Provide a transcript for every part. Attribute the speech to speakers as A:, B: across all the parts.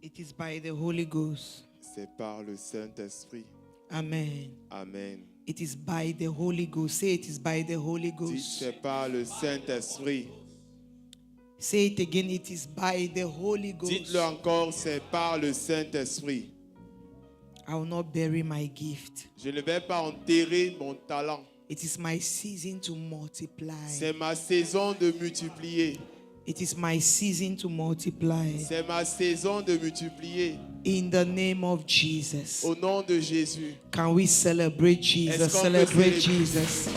A: It is by the Holy Ghost.
B: C'est par le Saint-Esprit.
A: Amen.
B: Amen.
A: It is by the Holy Ghost. Say it is by the Holy
B: Dites,
A: Ghost.
B: c'est par le Saint-Esprit.
A: Say it again. It is by the Holy Ghost.
B: Dites-le encore, c'est par le Saint-Esprit.
A: I will not bury my gift.
B: Je ne vais pas enterrer mon talent.
A: It is my season to multiply.
B: C'est ma saison de multiplier.
A: It is my season to multiply.
B: C'est ma saison de multiplier.
A: In the name of Jesus.
B: Au nom de Jésus.
A: Can we celebrate Jesus?
B: Est-ce qu'on peut
A: Celebrate
B: célébrer-
A: Jesus.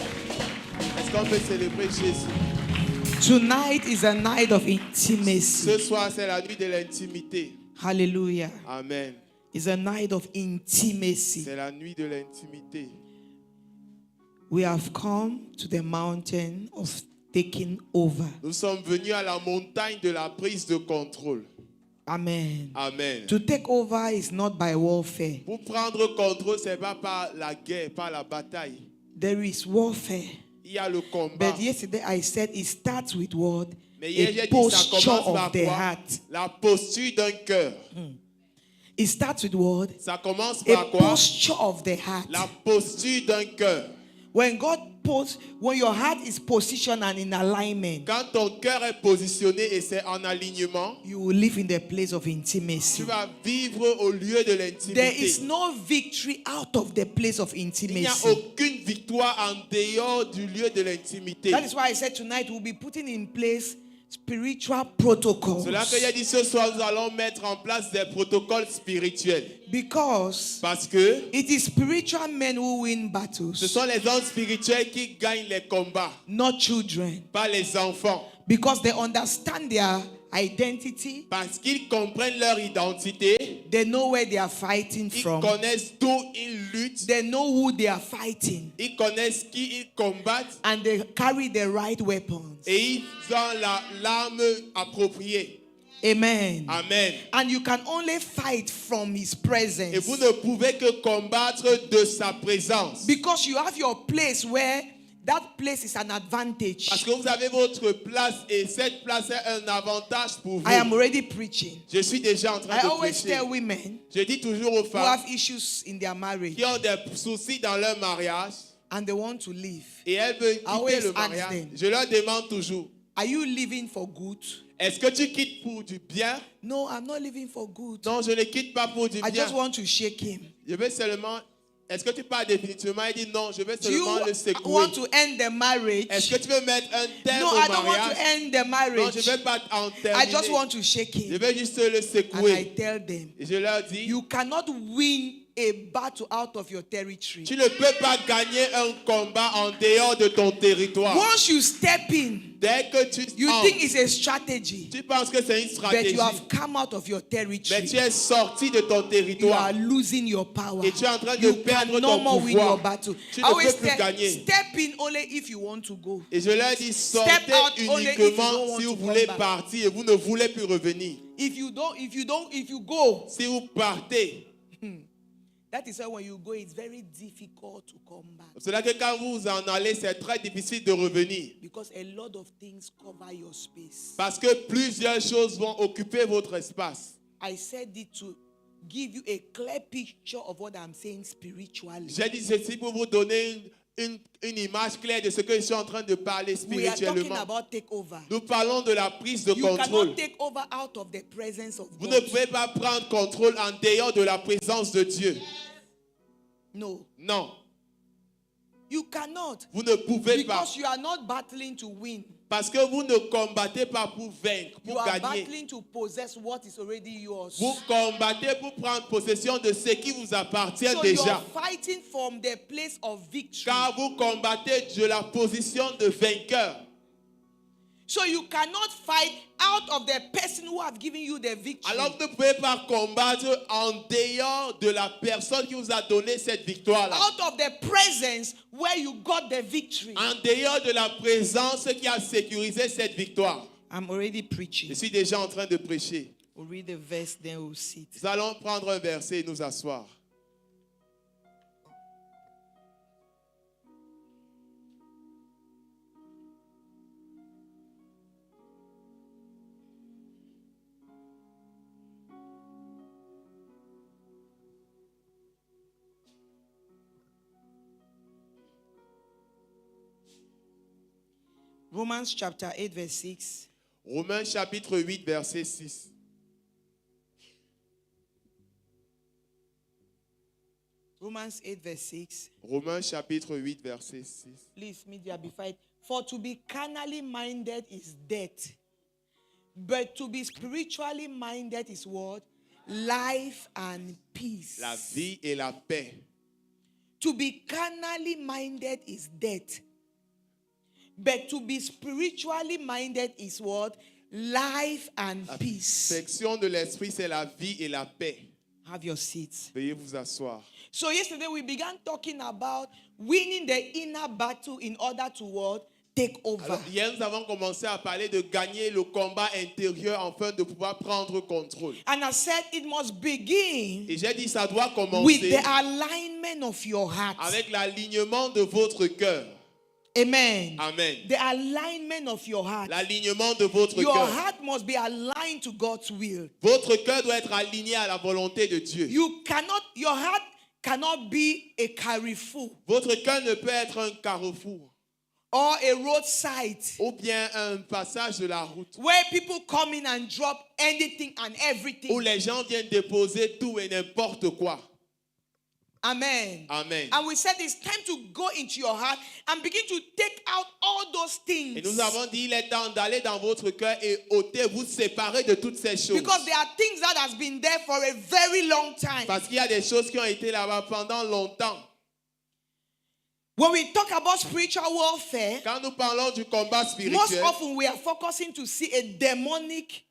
B: Est-ce qu'on peut célébrer Jésus?
A: Tonight is a night of
B: Ce
A: intimacy.
B: soir, c'est la nuit de l'intimité.
A: Hallelujah.
B: Amen.
A: It's a night of intimacy.
B: C'est la nuit de l'intimité.
A: We have come to the mountain of taking over.
B: Nous sommes venus à la montagne de la prise de contrôle.
A: Amen.
B: Amen.
A: To take over is not by warfare.
B: Pour prendre contrôle, ce n'est pas par la guerre, par la bataille.
A: There is warfare.
B: Il y a le combat.
A: But yesterday I said it starts with what?
B: Mais hier,
A: A
B: j'ai dit, ça
A: posture
B: commence par
A: of the
B: quoi?
A: heart.
B: La posture d'un cœur.
A: It starts with what?
B: Ça commence
A: A
B: par quoi?
A: posture of the heart.
B: La posture d'un cœur.
A: When when your heart is positioned and in alignment,
B: Quand ton cœur est positionné et c'est en alignement,
A: you will live in the place of
B: tu
A: intimacy.
B: vas vivre au lieu de
A: There is
B: l'intimité.
A: no victory out of the place of
B: Il n'y a
A: intimacy.
B: aucune victoire en dehors du lieu de l'intimité.
A: That is why I said tonight we'll be putting in place spiritual protocols.
B: C'est là que j'ai dit ce soir, nous allons mettre en place des protocoles spirituels.
A: Because
B: Parce que
A: it is spiritual men who win
B: ce
A: battles,
B: sont les hommes spirituels qui gagnent les combats,
A: not children.
B: pas les enfants.
A: Because they understand their identity,
B: Parce qu'ils comprennent leur identité,
A: they know where they are fighting
B: ils
A: from,
B: connaissent d'où ils luttent,
A: they know who they are fighting,
B: ils connaissent qui ils combattent
A: and they carry the right weapons.
B: et ils ont l'arme appropriée.
A: Amen.
B: Amen.
A: And you can only fight from his
B: Et
A: presence.
B: vous ne pouvez que combattre de sa présence.
A: Because you have your place where that place is an
B: Parce
A: advantage.
B: que vous avez votre place et cette place est un avantage pour vous.
A: I am already preaching.
B: Je suis déjà en train
A: I
B: de
A: always
B: prêcher.
A: tell women
B: Je dis toujours aux
A: who
B: femmes
A: have issues in their marriage
B: qui ont des soucis dans leur mariage
A: and they want to leave.
B: et elles veulent
A: always
B: quitter le
A: ask
B: mariage.
A: them.
B: Je leur demande toujours,
A: Are you living for good?
B: est-ce que tu quittes pour du bien?
A: No, I'm not living for good.
B: Non, je ne quitte pas pour du
A: I
B: bien.
A: just want to shake him.
B: Je veux seulement... Est-ce que tu parles définitivement? Il dit non, je veux
A: Do you
B: seulement le secouer.
A: want to end the
B: Est-ce
A: marriage?
B: que tu veux mettre un terme
A: No,
B: au
A: I don't want to
B: mariage?
A: end the
B: Non,
A: marriage.
B: je ne veux pas en
A: I
B: terminer.
A: just want to shake
B: Je
A: him.
B: veux juste le
A: And I
B: secouer.
A: tell them,
B: Et je leur dis,
A: you cannot win a battle out of your territory.
B: tu ne peux pas gagner un combat en dehors de ton territoire.
A: Once you step in,
B: Dès que tu
A: you
B: entres,
A: think it's a strategy,
B: tu penses que c'est une
A: but
B: stratégie.
A: you have come out of your
B: Mais tu
A: territory.
B: es sorti de ton
A: You
B: territoire.
A: are losing your power.
B: Et tu es en train de
A: You
B: perdre
A: can no
B: ton
A: more win your
B: pouvoir.
A: battle.
B: Tu
A: I
B: ne
A: always
B: peux plus
A: tell,
B: gagner.
A: step in only if you want to go.
B: Et je leur dis, sortez
A: Step out only if you don't
B: uniquement
A: want
B: si
A: to
B: vous voulez
A: come back.
B: partir et vous ne voulez plus revenir.
A: If you go,
B: Si vous partez,
A: that is why when you go, it's very difficult to come back.
B: c'est là que quand vous en allez, c'est très difficile de revenir.
A: Because a lot of things cover your space.
B: Parce que plusieurs choses vont occuper votre espace.
A: I said it to give you a clear picture of what I'm saying spiritually.
B: J'ai dit ceci pour vous donner une image claire de ce que je suis en train de parler
A: We are talking
B: spirituellement.
A: about takeover.
B: Nous parlons de la prise de
A: You
B: contrôle.
A: cannot take over out of the presence of
B: Vous ne
A: God.
B: pouvez pas prendre contrôle en dehors de la présence de Dieu.
A: No,
B: Non,
A: you cannot.
B: vous ne pouvez pas.
A: Because you are not battling to win.
B: Parce que vous ne combattez pas pour vaincre,
A: You
B: pour
A: are
B: gagner.
A: battling to possess what is already yours.
B: Vous combattez pour prendre possession de ce qui vous appartient
A: So
B: déjà.
A: you're fighting from the place of victory.
B: Car vous combattez de la position de vainqueur.
A: So you cannot fight out of the person who have given you the victory.
B: Alors que vous ne pouvez pas combattre en dehors de la personne qui vous a donné cette victoire-là.
A: Out of the presence where you got the victory.
B: En dehors de la présence qui a sécurisé cette victoire.
A: I'm already preaching.
B: Je suis déjà en train de prêcher.
A: We'll read the verse, then we'll sit.
B: Nous allons prendre un verset et nous asseoir.
A: Romans chapter 8, verse 6.
B: Romains chapitre 8, verset 6.
A: Romans 8, verse 6.
B: Romains chapitre 8, verset 6.
A: Please, media, be fight. For to be carnally minded is death, but to be spiritually minded is what? Life and peace.
B: La vie et la paix.
A: To be carnally minded is death, but to be spiritually minded is what? Life and peace.
B: Section de l'esprit, c'est la vie et la paix.
A: Have your seats.
B: Veuillez vous asseoir.
A: So yesterday we began talking about winning the inner battle in order to what? Take over.
B: Alors, hier, nous avons commencé à parler de gagner le combat intérieur afin de pouvoir prendre contrôle.
A: And I said it must begin
B: Et j'ai dit, ça doit
A: with
B: commencer
A: the alignment of your heart.
B: avec l'alignement de votre cœur.
A: Amen.
B: Amen.
A: The alignment of your heart.
B: L'alignement de votre
A: Your
B: cœur.
A: heart must be aligned to God's will.
B: Votre cœur doit être aligné à la volonté de Dieu.
A: Your heart cannot be a carrefour
B: Votre cœur ne peut être un carrefour
A: or a roadside
B: ou bien un passage de la route
A: where people come in and drop anything and
B: où
A: everything.
B: les gens viennent déposer tout et n'importe quoi.
A: Amen.
B: Amen.
A: And we said it's time to go into your heart and begin to take out all those things.
B: Et nous avons dit, il est temps d'aller dans votre cœur et ôter, vous séparer de toutes ces choses.
A: Because there are things that has been there for a very long time.
B: Parce qu'il y a des choses qui ont été là-bas pendant longtemps.
A: When we talk about spiritual warfare,
B: Quand nous parlons du combat
A: most
B: spirituel,
A: often we are focusing to see a demonic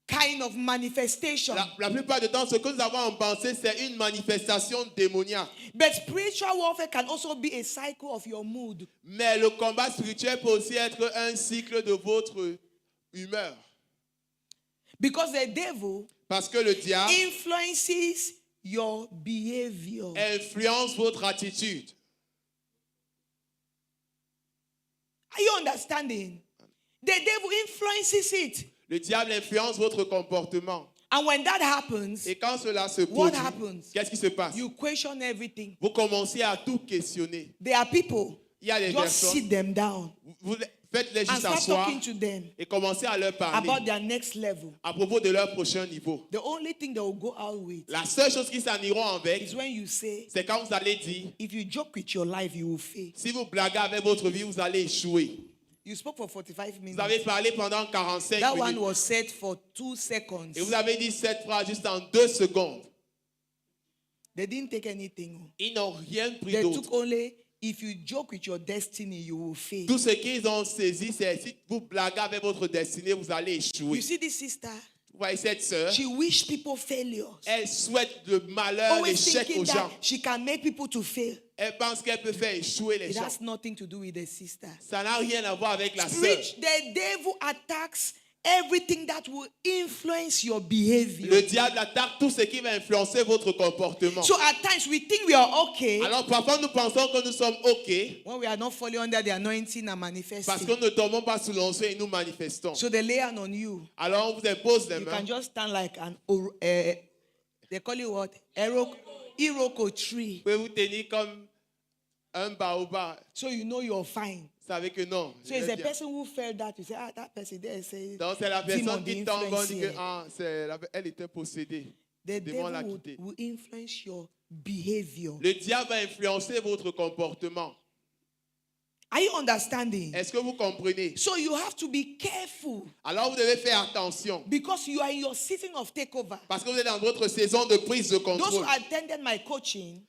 A: kind of manifestation.
B: la plupart du temps, ce que nous avons en pensée, c'est une manifestation démoniaque.
A: But spiritual warfare can also be a cycle of your mood.
B: Mais le combat spirituel peut aussi être un cycle de votre humeur.
A: Because the devil
B: Parce que le diable
A: influences your behavior.
B: influence votre attitude.
A: Are you understanding? The devil influences it.
B: Le diable influence votre comportement.
A: And when that happens,
B: Et quand cela se
A: what
B: produit,
A: happens?
B: qu'est-ce qui se passe?
A: You question everything.
B: Vous commencez à tout questionner.
A: There are people,
B: Il y a des
A: just
B: personnes,
A: sit them down
B: vous faites-les
A: and
B: juste
A: start
B: asseoir
A: talking to them
B: et commencez à leur parler
A: about their next level.
B: à propos de leur prochain niveau.
A: The only thing they will go out with
B: La seule chose qu'ils s'en iront avec,
A: is when you say,
B: c'est quand vous allez dire,
A: if you joke with your life, you will fail.
B: si vous blaguez avec votre vie, vous allez échouer.
A: You spoke for 45
B: Vous
A: minutes.
B: avez parlé pendant 45
A: That one
B: minutes
A: was said for 2 seconds.
B: et vous avez dit cette phrase juste en 2 secondes.
A: They didn't take anything.
B: Ils n'ont rien pris
A: They
B: d'autre.
A: took only, if you joke with your destiny, you will fail.
B: Tout ce qu'ils ont saisi, c'est si vous blaguez avec votre destinée, vous allez échouer.
A: You see this sister?
B: Vous voyez cette sœur,
A: She wish people failures.
B: elle souhaite le malheur,
A: Always
B: l'échec
A: thinking
B: aux
A: that
B: gens.
A: she can make people to fail.
B: Elle pense qu'elle peut faire échouer les
A: It
B: gens.
A: has nothing to do with the sister.
B: Ça n'a rien à voir avec la sœur.
A: Preach, the devil attacks everything that will influence your behavior.
B: Le diable attaque tout ce qui va influencer votre comportement.
A: So at times we think we are okay
B: Alors parfois nous pensons que nous sommes OK
A: when we are not falling under the anointing and
B: parce que
A: manifesting.
B: nous ne tombons pas sous l'onction et nous manifestons.
A: So they lay hand on you.
B: Alors on vous impose les
A: You
B: mains.
A: can just stand like an they call it what? Iroko tree.
B: Vous pouvez vous tenir comme un baobab.
A: So you know you're fine.
B: Vous savez que non.
A: So
B: je
A: it's
B: vais
A: a
B: bien.
A: person who felt that. You say, that person there say.
B: Donc c'est la
A: demon
B: personne qui tombe, on dit que
A: influence
B: elle était possédée.
A: The
B: Le démon l'a
A: devil
B: quitté.
A: will influence your behavior.
B: Le diable va influencer votre comportement.
A: Are you understanding?
B: Est-ce que vous comprenez?
A: So you have to be careful
B: Alors vous devez faire attention
A: because you are in your season of takeover.
B: parce que vous êtes dans votre saison de prise de
A: Those who
B: contrôle.
A: attended my coaching,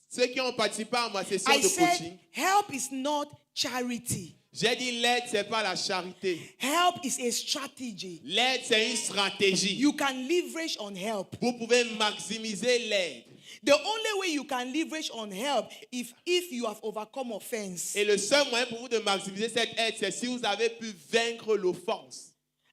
B: Ceux qui ont participé à ma session
A: I
B: de
A: said,
B: coaching,
A: help is not charity.
B: j'ai dit l'aide, c'est pas la charité.
A: Help is a strategy.
B: L'aide, c'est une stratégie.
A: You can leverage on help.
B: Vous pouvez maximiser l'aide.
A: The only way you can leverage on help if you have overcome offense.
B: Et le seul moyen pour vous de maximiser cette aide, c'est si vous avez pu vaincre l'offense.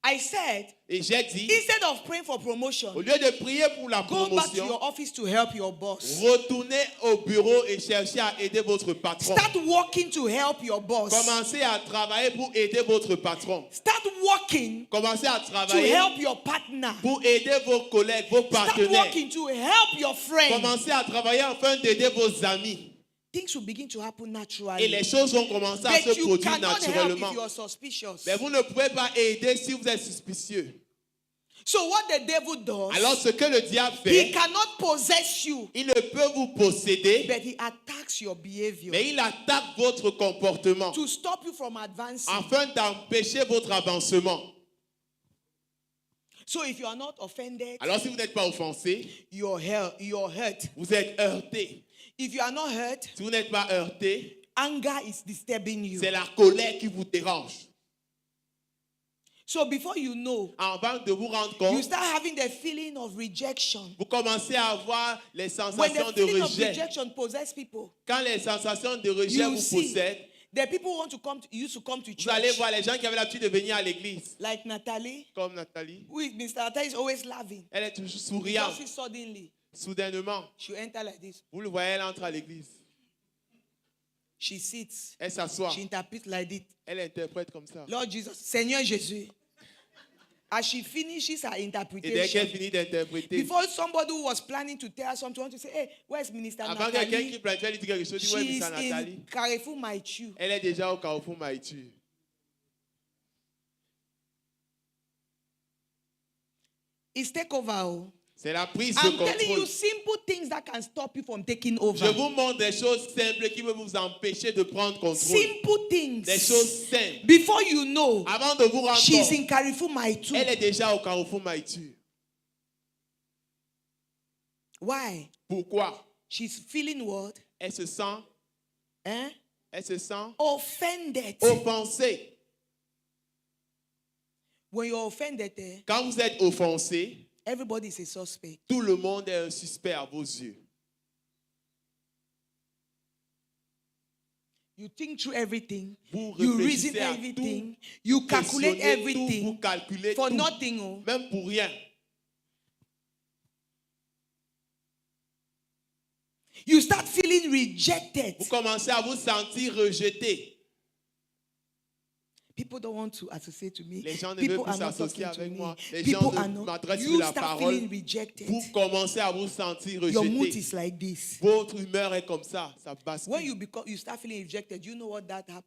A: I said,
B: Et j'ai dit,
A: instead of praying for promotion,
B: au lieu de prier pour la
A: go back to
B: promotion,
A: your office to help your boss.
B: retournez au bureau et cherchez à aider votre patron.
A: Start working to help your boss.
B: Commencez à travailler pour aider votre patron.
A: Start working
B: Commencez à
A: to
B: travailler
A: help your partner.
B: pour aider vos collègues, vos
A: Start
B: partenaires.
A: working to help your friend.
B: Commencez à travailler afin d'aider vos amis.
A: things will begin to happen
B: Et
A: naturally.
B: les choses vont commencer à
A: But
B: se
A: you
B: produire
A: cannot help
B: naturellement.
A: if you are suspicious.
B: Mais vous ne pouvez pas aider si vous êtes suspicieux.
A: So what the devil does,
B: Alors ce que le diable
A: he
B: fait,
A: cannot possess you,
B: il ne peut vous posséder,
A: but he attacks your behavior
B: mais il attaque votre comportement
A: to stop you from advancing.
B: afin d'empêcher votre avancement.
A: So if you are not offended,
B: Alors si vous n'êtes pas offensé,
A: you're hurt.
B: vous êtes heurté.
A: If you are not hurt,
B: Si vous n'êtes pas heurté,
A: anger is disturbing you.
B: c'est la colère qui vous dérange.
A: So before you know,
B: Avant de vous rendre
A: you
B: compte,
A: start having the feeling of rejection.
B: vous commencez à avoir les
A: When
B: sensations
A: the
B: de
A: feeling of
B: rejet.
A: rejection possesses people,
B: Quand les sensations de rejet
A: you
B: vous
A: see,
B: possèdent,
A: the people used to come to
B: vous allez
A: church,
B: voir les gens qui avaient l'habitude de venir à l'église,
A: like Natalie.
B: comme Nathalie.
A: Mr. Natalie is always laughing.
B: Elle est toujours
A: Because
B: souriante.
A: she suddenly,
B: Soudainement,
A: she enter like this.
B: vous le voyez, elle entre à l'église.
A: She sits.
B: Elle s'assoit.
A: She interprets like this.
B: Elle interprète comme ça.
A: Lord Jesus, Seigneur Jésus. As she finishes her
B: Et dès qu'elle
A: interpretation,
B: finit d'interpréter,
A: before somebody who was planning to tell her something, want to say, hey, where's Minister
B: avant quelqu'un qui
A: Natalie?
B: planifiait lui dit quelque chose, dit ouais,
A: She's
B: Miss Nathalie.
A: in Carrefour Maichu.
B: Elle est déjà au Carrefour Maïtu.
A: It's takeover. Oh.
B: C'est la prise de
A: I'm telling you
B: contrôle.
A: simple things that can stop you from taking
B: Je
A: over.
B: vous montre des choses simples qui peuvent vous empêcher de prendre contrôle.
A: Simple
B: Des
A: things.
B: choses simples.
A: Before you know,
B: Avant de vous rendre
A: she's
B: compte,
A: in Carrefour Maichu.
B: elle est déjà au Carrefour Maïtu.
A: Why?
B: Pourquoi?
A: She's feeling what?
B: Elle se sent
A: Offended.
B: offensée.
A: When you're offended,
B: Quand vous êtes offensé,
A: everybody is a suspect.
B: tout le monde est un suspect à vos yeux.
A: You think through everything.
B: Vous
A: You reason
B: réfléchissez à
A: everything.
B: tout,
A: You calculate
B: questionnez tout, vous
A: everything
B: calculez
A: for
B: tout,
A: nothing. Oh.
B: même pour rien.
A: You start feeling rejected.
B: Vous commencez à vous sentir rejeté.
A: People don't want to associate to me.
B: Les gens ne
A: People
B: veulent plus
A: are not
B: s'associer
A: talking to
B: avec
A: me.
B: moi. Les
A: People
B: gens
A: are
B: ne
A: not.
B: m'adressent plus
A: You
B: la
A: start
B: parole.
A: feeling rejected.
B: Vous commencez à vous sentir
A: Your mood
B: rejeté.
A: is like this.
B: Votre humeur est comme ça bascule.
A: When you start feeling rejected, you know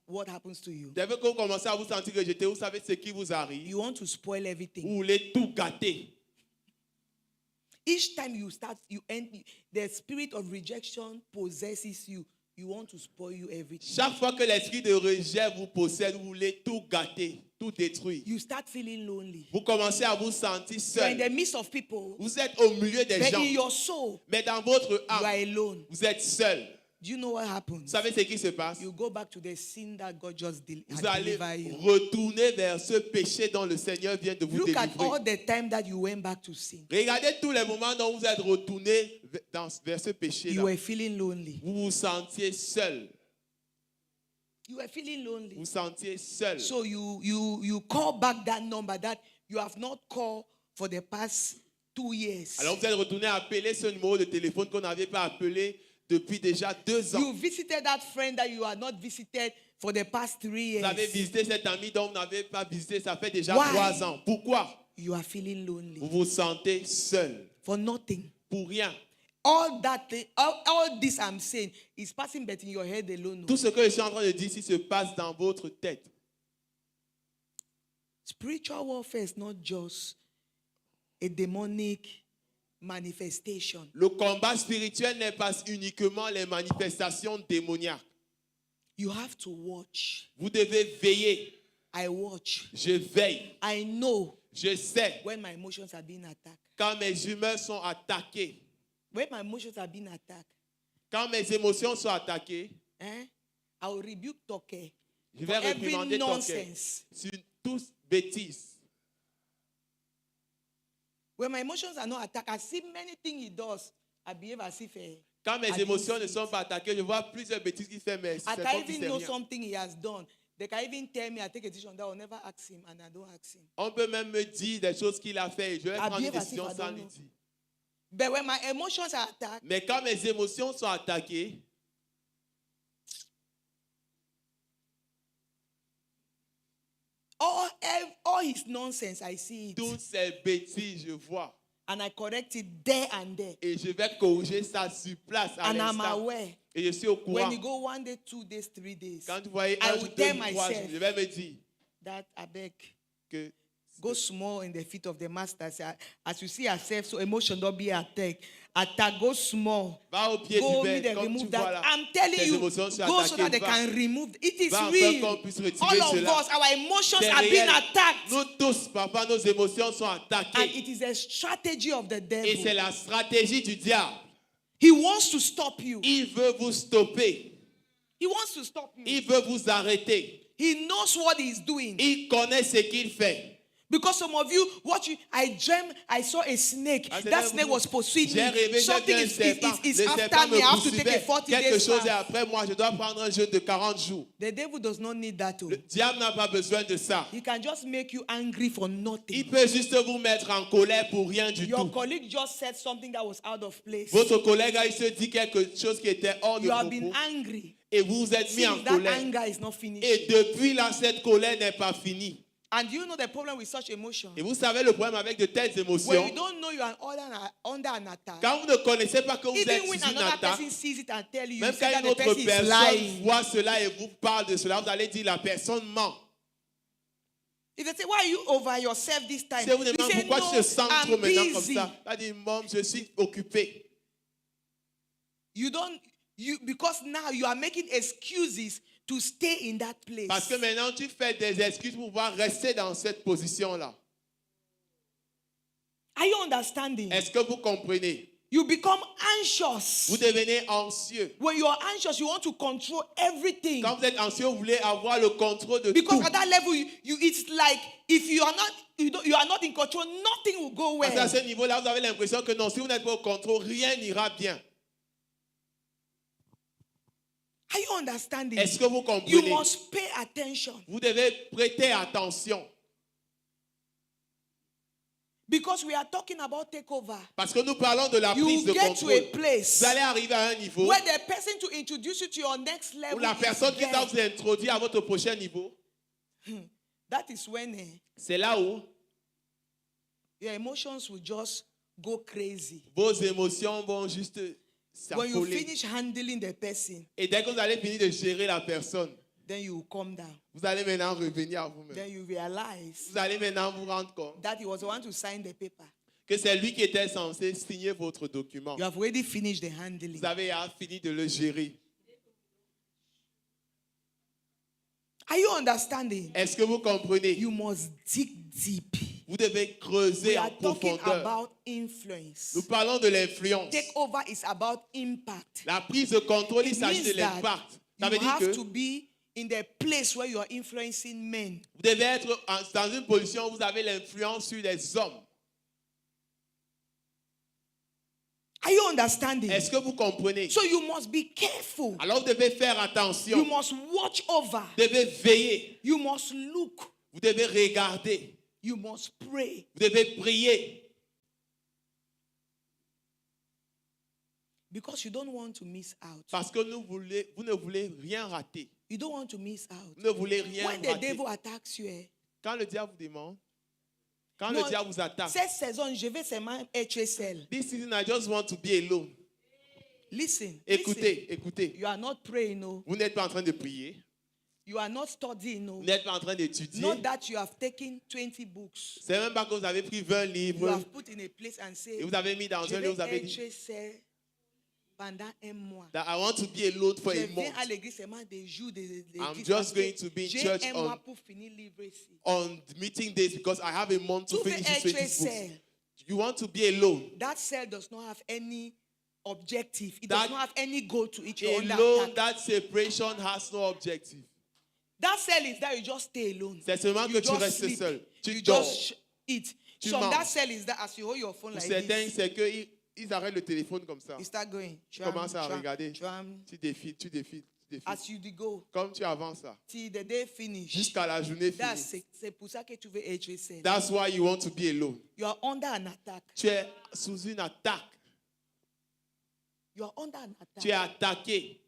A: what happens to you.
B: Dès que vous commencez à vous sentir rejeté, vous savez ce qui vous arrive.
A: You want to spoil everything.
B: Vous voulez tout gâter.
A: Each time the spirit of rejection possesses you. You want to spoil you everything.
B: Chaque fois que l'esprit de rejet vous possède, vous voulez tout gâter, tout détruire.
A: You start feeling lonely.
B: Vous commencez à vous sentir
A: You're in
B: seul.
A: the midst of people,
B: Vous êtes au milieu des
A: but
B: gens,
A: in your soul,
B: mais dans votre
A: you are
B: âme,
A: alone.
B: vous êtes seul.
A: Do you know what
B: Vous
A: happens?
B: savez ce qui se passe?
A: You go back to the sin that God just
B: Vous
A: had
B: allez
A: delivered you.
B: retourner vers ce péché dont le Seigneur vient de vous
A: Look at
B: délivrer.
A: all the time that you went back to sin.
B: Regardez tous les moments dont vous êtes retourné vers ce
A: You
B: péché-là.
A: were feeling lonely.
B: Vous vous sentiez seul.
A: You were feeling
B: Vous
A: lonely.
B: vous sentiez seul.
A: So you call back that number that you have not called for the past 2 years.
B: Alors vous êtes retourné appeler ce numéro de téléphone qu'on n'avait pas appelé depuis déjà 2 ans.
A: You visited that friend that you had not visited for the past 3
B: Vous avez
A: years.
B: visité cet ami dont vous n'avez pas visité, ça fait déjà
A: Why?
B: 3 ans. Pourquoi?
A: You are feeling lonely
B: Vous vous sentez seul.
A: for nothing.
B: Pour rien.
A: All this I'm saying is passing but in your head alone.
B: Tout ce que je suis en train de dire ici se passe dans votre tête.
A: Spiritual warfare is not just a demonic manifestation.
B: Le combat spirituel n'est pas uniquement les manifestations démoniaques.
A: You have to watch.
B: Vous devez veiller.
A: I watch.
B: Je veille.
A: I know
B: Je sais
A: when my emotions are being attacked.
B: quand mes humeurs sont attaquées.
A: When my emotions are being attacked,
B: Quand mes émotions sont attaquées,
A: I will rebuke Toke
B: je
A: for
B: vais
A: every
B: réprimander ton cœur
A: nonsense.
B: sur toute bêtise.
A: When my emotions are not attacked, I see many things he does. I behave as if
B: Quand mes
A: I didn't
B: émotions
A: see
B: ne
A: it.
B: sont pas attaquées, je vois plusieurs bêtises qu'il fait, mais
A: I
B: c'est
A: can
B: comme qu'il
A: even
B: sait
A: know
B: rien.
A: something he has done. They can even tell me I take a decision that I will never ask him and I don't ask him.
B: On peut même me dire des choses qu'il a fait et je vais prendre une
A: behave as if
B: décision
A: I
B: sans
A: don't
B: lui
A: know.
B: dire.
A: But when my emotions are attacked,
B: Mais quand mes émotions sont attaquées,
A: all his nonsense, I see it.
B: toutes ces bêtises, je vois.
A: And I correct it there and there.
B: Et je vais corriger ça sur place à
A: And I'm
B: l'instant.
A: aware
B: Et je suis au
A: When
B: courant.
A: you go 1 day, 2 days, 3 days,
B: Quand vous voyez
A: I
B: un
A: will
B: jour, 2
A: tell
B: jours, 3 jours,
A: myself
B: je vais me dire
A: that I beg.
B: que
A: Go small in the feet of the master. Say, as you see yourself, so emotion don't be attack. Attack, go small.
B: va au pied
A: Go
B: du
A: meet
B: maître,
A: and
B: comme tu
A: remove
B: vois
A: that.
B: là.
A: I'm telling
B: Tes
A: you,
B: émotions sont
A: go so that they
B: attaquées.
A: can remove. It is
B: Va afin
A: real.
B: qu'on puisse retirer
A: All of
B: cela.
A: us, our emotions
B: C'est
A: are being
B: réel.
A: attacked.
B: Nous tous, papa, nos émotions sont
A: And
B: attaquées.
A: it is a strategy of the
B: Et
A: devil.
B: c'est la stratégie du diable.
A: He wants to stop you.
B: Il veut vous stopper.
A: He wants to stop you.
B: Il veut vous arrêter.
A: He knows what he's doing.
B: Il connaît ce qu'il fait.
A: Because some of you, I dreamt, I saw a snake.
B: Ah, c'est
A: That
B: vrai,
A: snake was pursuing
B: J'ai
A: me.
B: rêvé, j'ai
A: Something
B: vu un
A: is
B: serpent. Le
A: after
B: serpent
A: me. I
B: me
A: have to take a
B: poursuivait.
A: 40
B: Quelque
A: days
B: chose est
A: fast.
B: après moi. Je dois prendre un jeûne de 40 jours.
A: The devil does not need that.
B: Le diable n'a pas besoin de ça.
A: He can just make you angry for nothing.
B: Il peut juste vous mettre en colère pour rien du
A: Your
B: tout.
A: colleague just said something that was out of place.
B: Votre collègue a il se dit quelque chose qui était hors de
A: You have been
B: propos.
A: angry.
B: Et vous vous êtes mis en
A: Since that
B: colère.
A: anger is not finished.
B: Et depuis là, cette colère n'est pas finie.
A: And you know the problem with such emotion?
B: Et vous savez le problème avec de telles
A: When
B: émotions.
A: you don't know you are under an attack,
B: Quand vous ne connaissez pas que vous êtes
A: even when
B: sous une
A: another
B: attaque,
A: person sees it and tell you,
B: même
A: you
B: quand
A: say that
B: une
A: the
B: autre
A: person is
B: personne
A: lying.
B: voit cela et vous parle de cela, vous allez dire la personne ment.
A: If they say, why are you over yourself this time?
B: Si vous
A: You
B: demandez
A: say,
B: pourquoi
A: no,
B: tu te sens trop
A: I'm
B: maintenant comme
A: busy.
B: ça, elle dit, Mom, je suis occupé.
A: Because now you are making excuses to stay in that place.
B: Parce que maintenant, tu fais des excuses pour pouvoir rester dans cette position-là.
A: Are you understanding?
B: Est-ce que vous comprenez?
A: You become anxious.
B: Vous devenez anxieux.
A: When you are anxious, you want to control everything.
B: Quand vous êtes anxieux, vous voulez avoir le contrôle de
A: Because
B: tout.
A: at that level, it's like if you are not in control, nothing will go
B: Parce qu'à
A: well.
B: ce niveau-là, vous avez l'impression que non, si vous n'êtes pas au contrôle, rien n'ira bien.
A: Are you understanding?
B: Est-ce que vous
A: You
B: comprenez?
A: must pay attention.
B: Vous devez prêter attention.
A: Because we are talking about takeover.
B: Parce que nous parlons de la
A: You
B: prise de
A: get to a
B: contrôle.
A: place
B: Vous allez arriver à un niveau
A: where the person to introduce you to your next
B: où
A: level
B: la personne
A: is
B: qui doit
A: there.
B: vous introduire à votre prochain niveau,
A: That is when
B: c'est là où
A: your emotions will just go crazy.
B: vos émotions vont juste
A: When you
B: s'affoler.
A: finish handling the person,
B: Et dès que vous allez finir de gérer la personne,
A: then you will calm down.
B: vous allez maintenant revenir à vous-même.
A: Then you realize
B: Vous allez maintenant vous rendre compte
A: that he was the one to sign the paper.
B: que c'est lui qui était censé signer votre document.
A: You have already finished the handling.
B: Vous avez fini de le gérer.
A: Are you understanding?
B: Est-ce que vous comprenez?
A: You must dig deep.
B: Vous devez
A: We
B: creuser en
A: are talking
B: profondeur.
A: about influence.
B: Nous parlons de l'influence.
A: Takeover is about impact.
B: La prise de contrôle, il
A: It
B: s'agit de
A: means that
B: l'impact. Ça
A: you
B: veut dire
A: have
B: que
A: to be in the place where you are influencing men.
B: vous devez être dans une position où vous avez l'influence sur les hommes.
A: Are you understanding?
B: Est-ce que vous comprenez?
A: So you must be careful.
B: Alors vous devez faire
A: You
B: attention.
A: must watch over.
B: Vous devez veiller.
A: You must look.
B: Vous devez regarder.
A: You must pray.
B: Vous devez prier.
A: Because you don't want to miss out.
B: Parce que vous ne voulez rien rater.
A: You don't want to miss out.
B: Vous ne voulez rien
A: When the
B: rater.
A: devil attacks you,
B: Quand le diable vous demande, quand
A: non,
B: le diable vous attaque,
A: cette saison, je vais seulement être seul.
B: this season I just want to be alone.
A: Listen.
B: Écoutez, écoutez.
A: You are not praying, no.
B: Vous n'êtes pas en train de prier.
A: You are not studying, no.
B: Vous n'êtes pas en train d'étudier.
A: Not that you have taken 20 books.
B: C'est même pas que vous avez pris 20
A: You
B: livres
A: have put in a place and
B: et
A: say,
B: vous avez mis dans
A: je
B: un livre, vous avez
A: vais
B: dit
A: être seul pendant un mois.
B: that I want to be alone for
A: Je
B: a
A: viens
B: month.
A: à l'église seulement des jours de
B: I'm
A: l'église.
B: just
A: parce
B: going
A: que
B: to be in
A: j'ai
B: church
A: un
B: on-
A: mois pour finir livre ici.
B: On meeting days because I have a month to
A: Tu veux
B: finish these
A: être
B: 20 books.
A: seul.
B: You want to be alone.
A: That cell does not have any objective. It does
B: That-
A: not have any goal to it. You're under
B: Alone,
A: attack.
B: that separation has no objective.
A: That cell is that you just stay alone.
B: C'est seulement
A: You
B: que tu
A: just
B: restes
A: sleep.
B: seul. Tu
A: You
B: dors.
A: just eat.
B: Tu
A: Some
B: manges.
A: that cell is that as you hold your phone
B: Pour
A: like
B: certains,
A: this,
B: c'est qu'ils arrêtent le téléphone comme ça.
A: you start going.
B: Tu commences à regarder.
A: Tram.
B: Tu défiles, tu défiles, tu défiles.
A: As you go
B: Comme tu avances là.
A: till the day finish.
B: Jusqu'à la journée finie.
A: C'est pour ça que tu veux être seul.
B: That's why you want to be alone.
A: You are under an attack.
B: Tu es sous une attaque.
A: You are under an
B: Tu es
A: attack.
B: attaqué.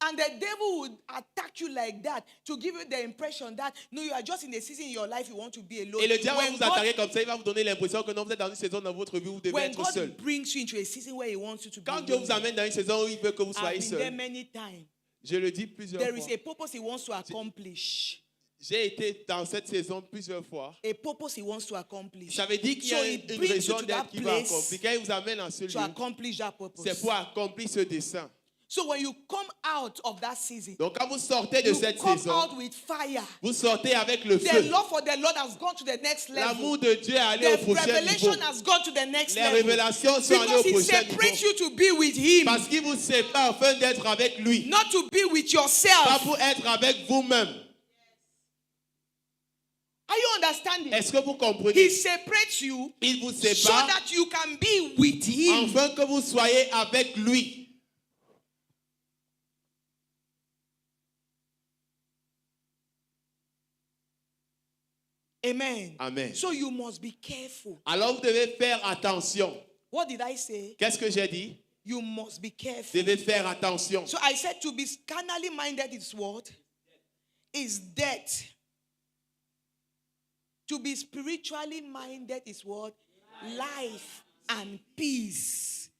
A: And the devil would attack you like that to give you the impression that no, you are just in a season in your life you want to be alone.
B: Et le diable va
A: When
B: vous
A: God,
B: attaquer comme ça, il va vous donner l'impression que non, vous êtes dans une saison dans votre vie où vous devez
A: when
B: être seul.
A: God brings you into a season where He wants you to be
B: Quand Dieu vous
A: alone,
B: amène dans une saison où il veut que vous
A: I've
B: soyez
A: been there
B: seul,
A: many times.
B: je le dis plusieurs
A: There is
B: fois.
A: a purpose He wants to accomplish.
B: J'ai été dans cette saison plusieurs fois.
A: A purpose He wants to accomplish.
B: Ça veut dire qu'il y
A: So
B: a
A: He
B: une
A: brings
B: raison
A: you to
B: d'être
A: that
B: qui va
A: place
B: accomplir. Quand il vous amène en ce
A: to
B: lieu,
A: accomplish that purpose.
B: c'est pour accomplir ce dessein.
A: So when you come out of that season,
B: Donc quand vous sortez de
A: you
B: cette
A: come
B: saison,
A: out with fire.
B: vous sortez avec le
A: The
B: feu.
A: love for the Lord has gone to the next
B: L'amour
A: level.
B: de Dieu est allé au
A: The
B: prochain
A: revelation
B: niveau.
A: has gone to the next
B: Les
A: level.
B: révélations sont allées au
A: Because He
B: prochain
A: separates
B: niveau.
A: you to be with Him,
B: Parce qu'il vous sépare afin d'être avec lui.
A: not to be with
B: Pas
A: yourself.
B: pour être avec vous-même.
A: Are you understanding?
B: Est-ce que vous comprenez?
A: He separates you
B: Il vous
A: so
B: sépare
A: that you can be with Him.
B: afin que vous soyez avec lui.
A: Amen.
B: Amen.
A: So you must be careful.
B: Alors vous devez faire attention.
A: What did I say?
B: Qu'est-ce que j'ai dit?
A: You must be
B: Vous
A: careful.
B: devez faire attention.
A: So I said to be carnally minded is what? Is death. To be spiritually minded is what? Life and peace.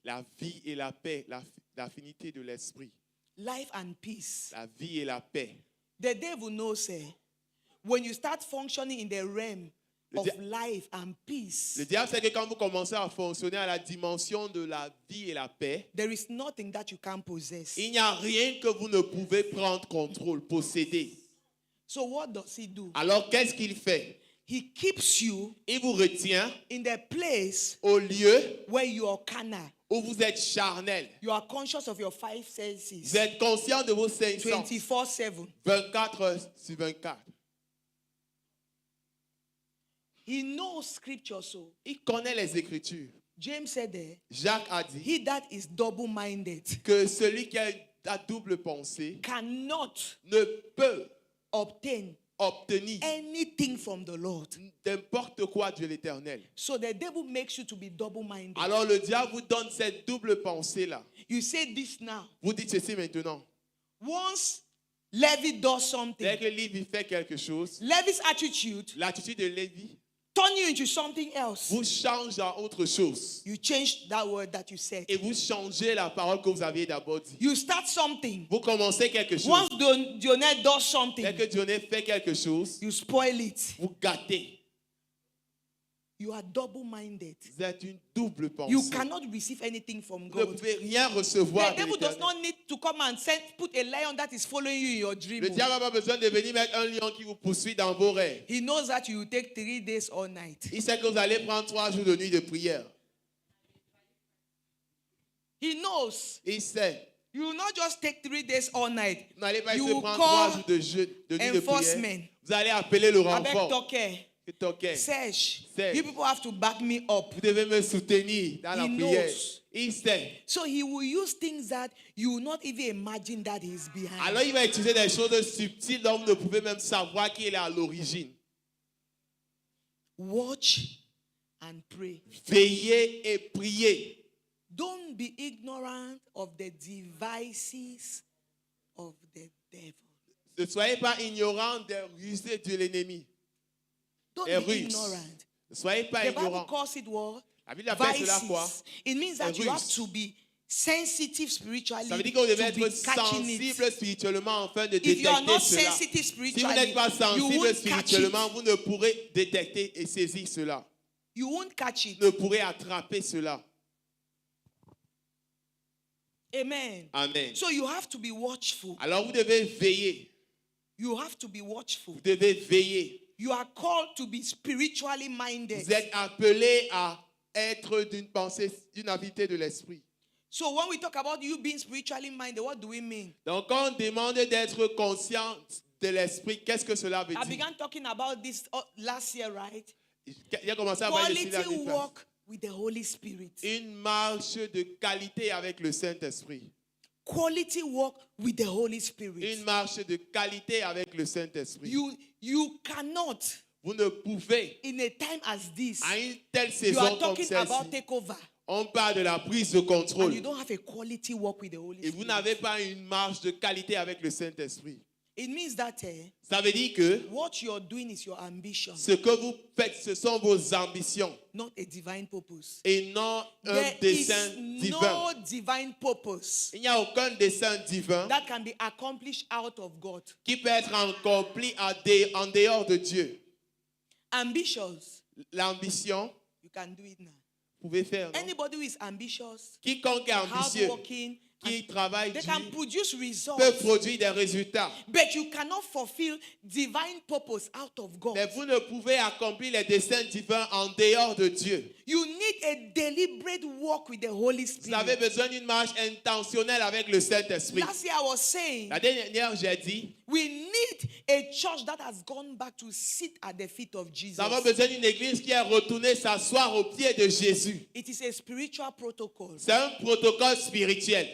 B: La vie et la paix, l'affinité de l'esprit.
A: Life and peace.
B: La vie et la paix.
A: The devil knows, when you start functioning in the realm of life and peace,
B: Le diable sait que quand vous commencez à fonctionner à la dimension de la vie et la paix,
A: there is nothing that you can't possess.
B: il n'y a rien que vous ne pouvez prendre contrôle, posséder.
A: So what does he do?
B: Alors qu'est-ce qu'il fait?
A: He keeps you
B: Il vous retient
A: in the place
B: au lieu
A: where you are carnal.
B: où vous êtes charnel.
A: You are conscious of your five senses.
B: Vous êtes conscient de vos cinq sens.
A: 24/7.
B: 24 heures sur 24.
A: He knows scripture so.
B: Il connaît les Écritures.
A: James said there,
B: Jacques a dit
A: he that is double-minded
B: que celui qui a la double pensée
A: cannot
B: ne peut
A: obtain
B: obtenir
A: anything from the Lord.
B: n'importe quoi de l'Éternel.
A: So the devil makes you to be double-minded.
B: Alors le diable vous donne cette double pensée-là.
A: You say this now.
B: Vous dites ceci maintenant.
A: Once Levi does
B: Dès
A: something,
B: que Lévi fait quelque chose,
A: Levi's attitude
B: l'attitude de Lévi
A: turn you into something else.
B: vous change à autre chose.
A: You change that word that you said.
B: Et vous changez la parole que vous aviez d'abord dit.
A: You start something.
B: Vous commencez quelque chose.
A: Once Dionette does
B: Dès
A: something,
B: que Dionée fait quelque chose,
A: you spoil it.
B: vous gâtez.
A: You are double-minded.
B: Vous êtes une double pensée.
A: You cannot receive anything from
B: Vous ne
A: God.
B: pouvez rien recevoir
A: The
B: de
A: devil does
B: l'Éternel.
A: not need to come and put a lion that is following you in your dream.
B: Le diable n'a pas besoin de venir mettre un lion qui vous poursuit dans vos rêves.
A: He knows that you will take 3 days or night.
B: Il sait que vous allez prendre 3 jours de nuit de prière.
A: He knows.
B: Il sait.
A: You will not just take 3 days or night.
B: Vous n'allez pas
A: You
B: essayer de
A: will
B: prendre
A: call
B: 3 jours de nuit de
A: enforcement.
B: prière. Vous allez appeler le
A: Avec
B: renfort.
A: Toke,
B: Toquet.
A: Serge,
B: Serge.
A: you people have to back me up.
B: Vous devez me soutenir dans la
A: He
B: prière.
A: knows.
B: Il sait.
A: So he will use things that you will not even imagine that he's behind.
B: Alors il va utiliser des choses subtiles dont vous ne pouvez même savoir qu'il est à l'origine.
A: Watch and pray.
B: Veillez et priez.
A: Don't be ignorant of the devices of the devil.
B: Ne soyez pas ignorants des rusées de l'ennemi.
A: Don't
B: Les
A: be
B: ruses.
A: ignorant.
B: Ne soyez pas
A: The Bible
B: ignorants.
A: calls it what?
B: La Bible appelle cela quoi?
A: Vices. It means that
B: Les
A: you have
B: ruses.
A: to be sensitive spiritually
B: Ça veut dire que vous devez
A: to be
B: être
A: catching it.
B: sensible spirituellement afin de
A: If you are
B: détecter
A: not
B: cela.
A: sensitive
B: Si vous
A: spiritually,
B: n'êtes pas
A: you
B: sensible
A: won't catch
B: spirituellement,
A: it.
B: vous ne pourrez détecter et saisir cela.
A: You won't catch it.
B: Vous ne pourrez attraper cela.
A: Amen.
B: Amen.
A: So you have to be watchful.
B: Alors vous devez veiller.
A: You have to be watchful.
B: Vous devez veiller.
A: You are called to be spiritually minded.
B: Vous êtes appelés à être d'une pensée, d'une habileté de l'esprit.
A: So when we talk about you being spiritually minded, what do we mean?
B: Donc quand on demande d'être conscient de l'esprit, qu'est-ce que cela veut
A: I
B: dire?
A: began talking about this last year, right?
B: Il a commencé à parler de
A: Quality
B: l'année passée.
A: walk with the Holy Spirit.
B: Une marche de qualité avec le Saint-Esprit.
A: Quality walk with the Holy Spirit.
B: Une marche de qualité avec le Saint-Esprit.
A: You cannot,
B: Vous ne pouvez,
A: in a time as this,
B: à une telle
A: you
B: saison
A: are
B: comme
A: talking
B: celle-ci,
A: about takeover.
B: On parle de la prise de
A: and
B: contrôle.
A: you don't have a quality walk with the Holy
B: Et vous
A: Spirit.
B: n'avez pas une marche de qualité avec le Saint-Esprit.
A: It means that
B: Ça veut dire que
A: what you're doing is your ambition,
B: ce que vous faites, ce sont vos ambitions
A: not a divine purpose.
B: et non un
A: There
B: dessein
A: is
B: divin.
A: no divine purpose
B: Il n'y a aucun dessein divin
A: that can be accomplished out of God.
B: qui peut être accompli en dehors de Dieu.
A: Ambitions,
B: L'ambition,
A: you can do it now.
B: vous pouvez faire. Non?
A: Anybody who is ambitious,
B: Quiconque est ambitieux,
A: hardworking,
B: qui travaille
A: they
B: dur,
A: can produce
B: peut
A: results.
B: produire des résultats.
A: But you cannot fulfill divine purpose out of God.
B: Mais vous ne pouvez accomplir les desseins divins en dehors de Dieu.
A: You need a deliberate walk with the Holy
B: Vous avez
A: Spirit.
B: besoin d'une marche intentionnelle avec le Saint-Esprit.
A: Last year I was saying,
B: La dernière, j'ai dit,
A: we need a church that has gone back to sit at the feet of Jesus.
B: nous avons besoin d'une église qui est retournée s'asseoir aux pieds de Jésus.
A: It is a spiritual protocol.
B: C'est un protocole spirituel.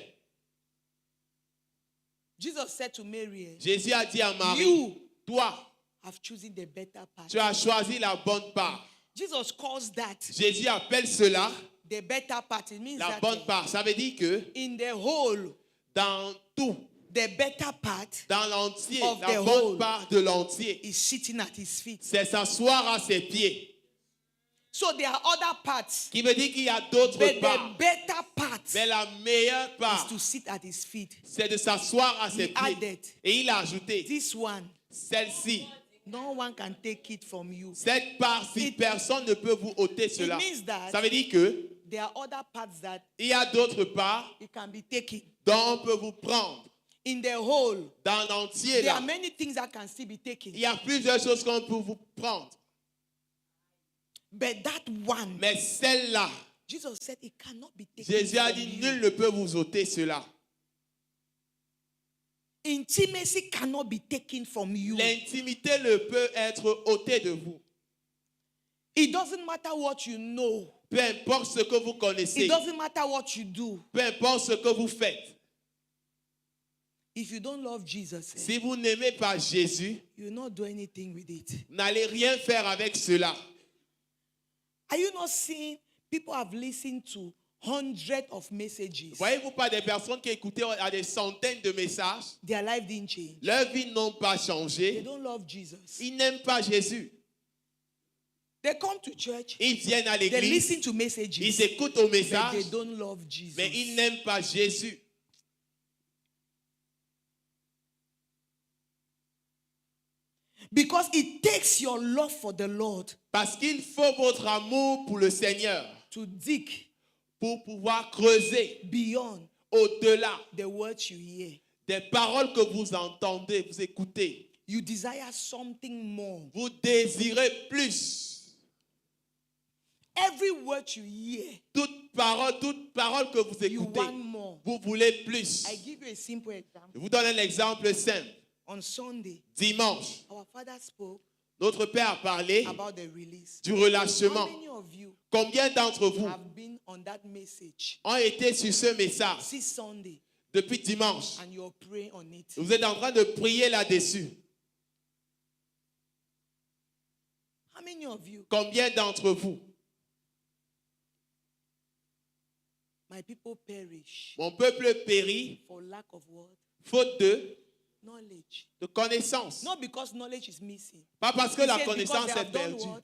A: Jesus said to Mary,
B: Jésus a dit à Marie,
A: you
B: toi,
A: have chosen the better part.
B: tu as choisi la bonne part.
A: Jesus calls that
B: Jésus appelle cela
A: the better part. It means
B: la
A: that
B: bonne part. Ça veut dire que
A: in the whole,
B: dans tout,
A: the better part
B: dans l'entier,
A: of
B: la
A: the
B: bonne
A: whole
B: part de l'entier,
A: is sitting at his feet.
B: c'est s'asseoir à ses pieds.
A: So there are other parts,
B: Qui veut dire qu'il y a d'autres
A: but
B: parts.
A: the better part
B: Mais la meilleure
A: is
B: part,
A: to sit at his feet.
B: c'est de s'asseoir à ses
A: He
B: pieds.
A: added,
B: Et il a ajouté,
A: this one,
B: celle-ci,
A: no one can take it from you.
B: cette part-ci, personne ne peut vous ôter cela.
A: means that
B: Ça veut dire que
A: there are other parts that
B: il y a d'autres parts
A: it can be taken.
B: dont on peut vous prendre.
A: In the whole,
B: Dans l'entier,
A: there
B: là,
A: are many things that can still be taken.
B: il y a plusieurs choses qu'on peut vous prendre.
A: But that one,
B: Mais celle-là,
A: Jesus said it cannot be taken
B: Jésus a
A: from
B: dit,
A: you.
B: nul ne peut vous ôter cela.
A: Intimacy cannot be taken from you.
B: L'intimité ne peut être ôtée de vous.
A: It doesn't matter what you know.
B: Peu importe ce que vous connaissez,
A: It doesn't matter what you do.
B: peu importe ce que vous faites.
A: If you don't love Jesus,
B: Si vous n'aimez pas Jésus,
A: you will not do anything with it.
B: vous n'allez rien faire avec cela.
A: Are you not seeing people have listened to hundreds of messages?
B: Voyez-vous pas des personnes qui écoutaient à des centaines de messages?
A: Their life didn't change.
B: Leurs vies n'ont pas
A: They
B: changé.
A: don't love Jesus.
B: Ils n'aiment pas Jésus.
A: They come to church.
B: Ils viennent à
A: They
B: l'église,
A: listen to messages.
B: ils écoutent aux
A: But they
B: messages,
A: don't love Jesus.
B: mais ils n'aiment pas Jésus.
A: Because it takes your love for the Lord
B: Parce qu'il faut votre amour pour le Seigneur
A: to dig
B: pour pouvoir creuser
A: beyond
B: au-delà
A: the words you hear.
B: des paroles que vous entendez, vous écoutez.
A: You desire something more.
B: Vous désirez plus.
A: Every word you hear,
B: Toute parole que vous
A: you
B: écoutez,
A: want more.
B: vous voulez plus.
A: I give you a simple example.
B: Je vous donne un exemple simple.
A: On Sunday,
B: Dimanche,
A: our father spoke
B: notre Père a parlé
A: about the release.
B: du
A: How
B: relâchement.
A: many of you
B: Combien d'entre vous
A: have been on that message
B: ont été sur ce message
A: since Sunday
B: depuis dimanche?
A: and you're praying on it?
B: Vous êtes en train de prier là-dessus.
A: How many of you?
B: Combien d'entre vous?
A: My people perish
B: Mon peuple périt
A: for lack of what?
B: faute de
A: Knowledge.
B: connaissance.
A: Not because knowledge is missing.
B: Pas parce que
A: He
B: la
A: said
B: connaissance
A: because they
B: est
A: have done
B: perdue,
A: what?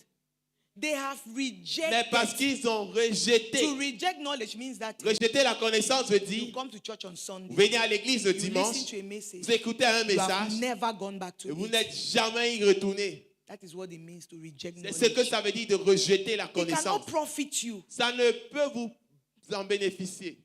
A: They have
B: mais
A: rejected.
B: parce qu'ils ont rejeté.
A: To reject knowledge means that
B: Rejeter la connaissance veut
A: you
B: dire,
A: come to church on
B: vous
A: Sunday,
B: venez à l'église le
A: you listen
B: dimanche,
A: to a message,
B: vous écoutez un
A: you have
B: message
A: never gone back
B: et
A: to
B: vous
A: it.
B: n'êtes jamais y retourné.
A: That is what it means to reject
B: C'est ce
A: knowledge.
B: que ça veut dire de rejeter la
A: It cannot
B: connaissance.
A: profit you.
B: Ça ne peut vous en bénéficier.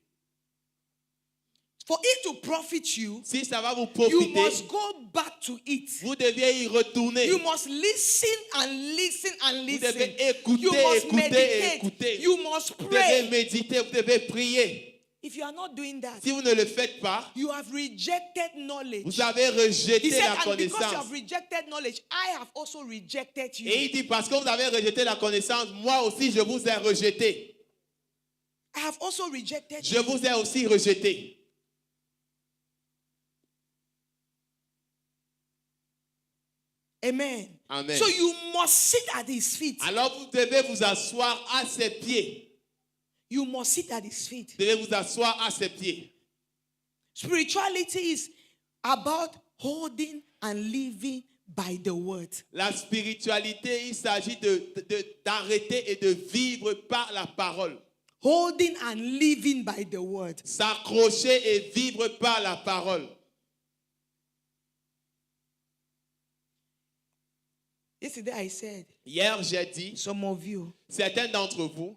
A: For it to profit you,
B: Si ça va vous
A: you
B: profiter,
A: must go back to it.
B: vous deviez y retourner.
A: You must listen and listen and
B: Vous
A: listen.
B: devez écouter,
A: You must
B: écouter,
A: meditate.
B: écouter.
A: You must
B: Vous devez
A: pray.
B: méditer, vous devez prier.
A: If you are not doing that,
B: Si vous ne le faites pas,
A: you have rejected knowledge.
B: vous avez
A: He
B: rejeté
A: said,
B: la
A: and because you
B: connaissance.
A: have rejected knowledge, I have also rejected you.
B: Et il dit, parce que vous avez rejeté la connaissance, moi aussi je vous ai rejeté.
A: I have also rejected
B: Je
A: you.
B: vous ai aussi rejeté.
A: Amen.
B: Amen.
A: So you must sit at his feet.
B: Alors vous devez vous asseoir à ses pieds.
A: You must sit at his feet.
B: Vous devez vous asseoir à ses pieds.
A: Spirituality is about holding and living by the word.
B: La spiritualité, il s'agit d'arrêter et de vivre par la parole.
A: Holding and living by the word.
B: S'accrocher et vivre par la parole.
A: Yesterday I said,
B: Hier, j'ai dit,
A: some of you,
B: certains d'entre vous,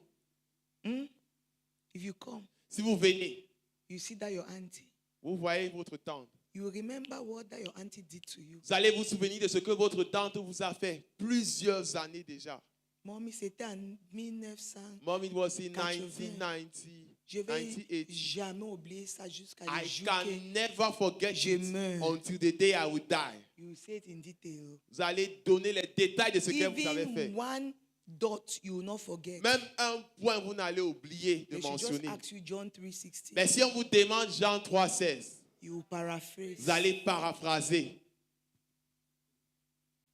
A: if you come,
B: si vous venez,
A: you see that your auntie,
B: vous voyez votre tante.
A: you remember what that your auntie did to you.
B: Vous allez vous souvenir de ce que votre tante vous a fait plusieurs années déjà.
A: Mommy, c'était en 1900.
B: Mom, it was in
A: 80.
B: 1990,
A: Je vais
B: 98.
A: jamais oublier ça jusqu'à
B: I
A: le jour
B: can
A: que
B: never forget
A: je
B: it
A: meurs.
B: until the day I will die.
A: you say it in detail.
B: Vous allez donner les détails de ce que vous avez fait.
A: Even one dot you will not forget.
B: Même un point, vous n'allez oublier de
A: They should just
B: mentionner.
A: ask you John 3:16.
B: Mais si on vous demande Jean 3,16,
A: You paraphrase.
B: vous allez paraphraser.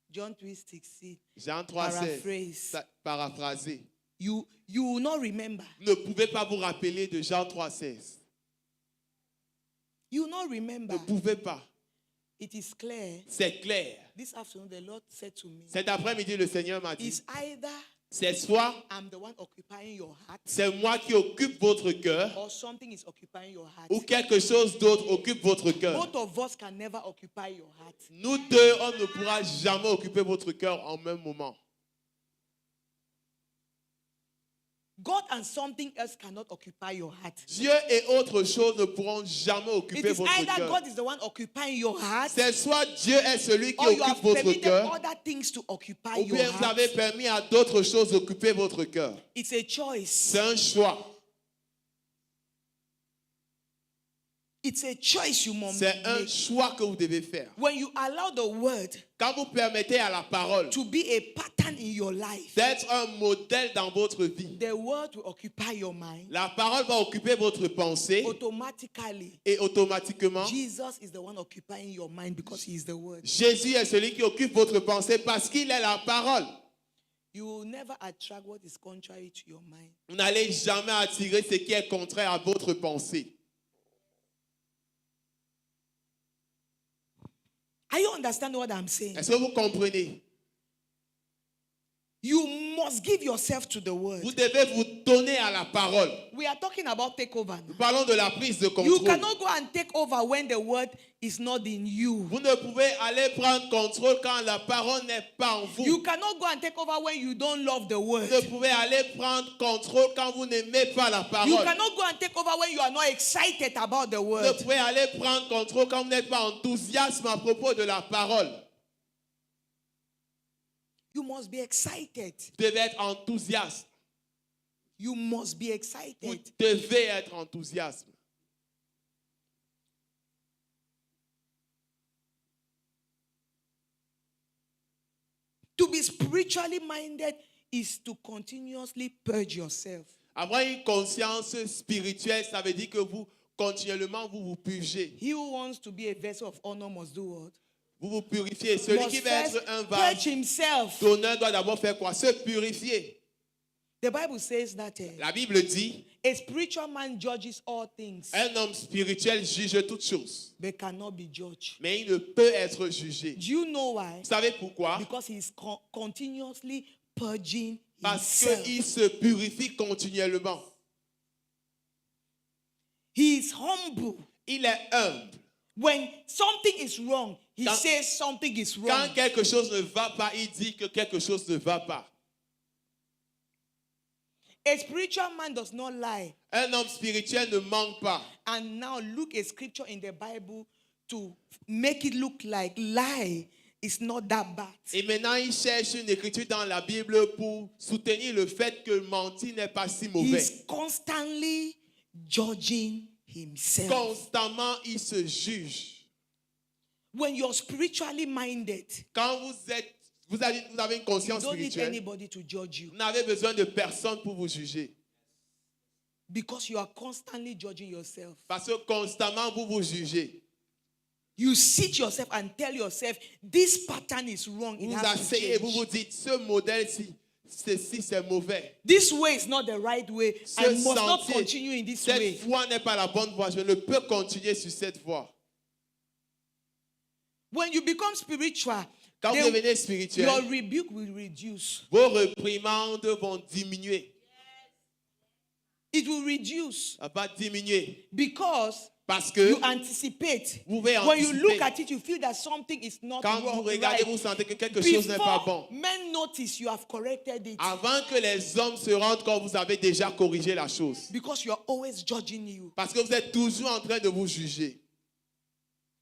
A: John 3:16.
B: Jean
A: Paraphrase.
B: 3,16, paraphraser.
A: You will not remember.
B: Vous ne pouvez pas vous rappeler de Jean 3,16.
A: You will not remember.
B: Ne pouvez pas.
A: It is clear.
B: C'est clair.
A: This afternoon the Lord said to me,
B: Cet après-midi, le Seigneur m'a dit,
A: it's either
B: c'est soit
A: I'm the one occupying your heart
B: c'est moi qui occupe votre cœur
A: or something is occupying your heart.
B: ou quelque chose d'autre occupe votre cœur.
A: Both of us can never occupy your heart.
B: Nous deux, on ne pourra jamais occuper votre cœur en même moment.
A: God and something else cannot occupy your heart.
B: Dieu et autre chose ne pourront jamais
A: It
B: occuper
A: is
B: votre
A: either
B: cœur.
A: God is the one occupying your heart
B: C'est soit Dieu est celui qui
A: or you have
B: occupe votre
A: permitted
B: cœur,
A: other things to occupy
B: ou
A: your
B: bien vous
A: heart.
B: avez permis à d'autres choses d'occuper votre cœur.
A: It's a choice.
B: C'est un choix.
A: It's a choice you must
B: C'est un
A: make.
B: choix que vous devez faire.
A: When you allow the word
B: Quand vous permettez à la parole
A: to be a pattern in your life,
B: d'être un modèle dans votre vie,
A: the word will occupy your mind.
B: la parole va occuper votre pensée
A: Automatically,
B: et automatiquement,
A: Jesus is the one occupying your mind because he is the word.
B: Jésus est celui qui occupe votre pensée parce qu'il est la parole.
A: You will never attract what is contrary to your mind.
B: Vous n'allez jamais attirer ce qui est contraire à votre pensée.
A: Are you understanding what I'm saying?
B: Est-ce que vous comprenez?
A: You must give yourself to the word.
B: Vous devez vous donner à la parole.
A: We are talking about takeover
B: Nous
A: now.
B: parlons de la prise de
A: You
B: contrôle.
A: cannot go and take over when the word is not in you.
B: Vous ne pouvez aller prendre contrôle quand la parole n'est pas en vous.
A: You cannot go and take over when you don't love the word.
B: Vous ne pouvez aller prendre contrôle quand vous n'aimez pas la
A: You
B: parole.
A: cannot go and take over when you are not excited about the
B: Vous ne
A: word.
B: pouvez aller prendre contrôle quand vous n'êtes pas enthousiaste à propos de la parole.
A: You must be excited.
B: Vous devez être enthousiaste.
A: You must be
B: Vous
A: excited.
B: devez être enthousiaste.
A: To be spiritually minded is to continuously purge yourself.
B: Avoir une conscience spirituelle, ça veut dire que vous, continuellement, vous vous purgez.
A: He who wants to be a vessel of honor must do what?
B: Vous vous purifiez. Celui
A: Must
B: qui va
A: first
B: être un
A: purge
B: vase
A: himself.
B: d'honneur doit d'abord faire quoi? Se purifier.
A: The Bible says that
B: La Bible dit,
A: a spiritual man judges all things,
B: un homme spirituel juge toutes choses,
A: but cannot be judged.
B: mais il ne peut être jugé.
A: Do you know why?
B: Vous savez pourquoi?
A: Because he is continuously purging
B: Parce
A: himself.
B: qu'il se purifie continuellement.
A: He is humble.
B: Il est humble.
A: When something is wrong, he
B: Quand-
A: says something is
B: Quand
A: wrong.
B: quelque chose ne va pas, il dit que quelque chose ne va pas.
A: A spiritual man does not lie.
B: Un homme spirituel ne manque pas.
A: And now look a scripture in the Bible to make it look like lie is not that bad.
B: Et maintenant, il cherche une écriture dans la Bible pour soutenir le fait que mentir n'est pas si mauvais.
A: He's constantly judging himself.
B: Constamment, il se juge.
A: When you're spiritually minded,
B: Quand vous avez une
A: you
B: conscience
A: don't need
B: spirituelle,
A: anybody to judge you
B: vous n'avez besoin de personne pour vous juger.
A: because you are constantly judging yourself.
B: Parce que constamment, vous vous jugez.
A: You sit yourself and tell yourself, this pattern is wrong. It
B: Vous
A: has to
B: asseyez et vous
A: change.
B: vous dites, ce modèle-ci, ceci c'est mauvais.
A: This way is not the right way.
B: Ce
A: I must not
B: sentier,
A: continue in this
B: cette
A: way.
B: voie n'est pas la bonne voie. Je ne peux continuer sur cette voie.
A: When you become spiritual,
B: Quand vous
A: then
B: devenez spirituel,
A: your rebuke will reduce.
B: vos réprimandes vont diminuer.
A: It will reduce
B: Ça va diminuer.
A: because
B: Parce que
A: you anticipate.
B: vous pouvez
A: When you look
B: anticiper.
A: at it, you feel that something is not
B: Quand vous
A: wrong,
B: regardez,
A: right.
B: vous sentez que quelque chose n'est pas bon.
A: Before men notice, you have corrected it
B: Avant que les hommes se rendent compte, vous avez déjà corrigé la chose.
A: because you are always judging you.
B: Parce que vous êtes toujours en train de vous juger.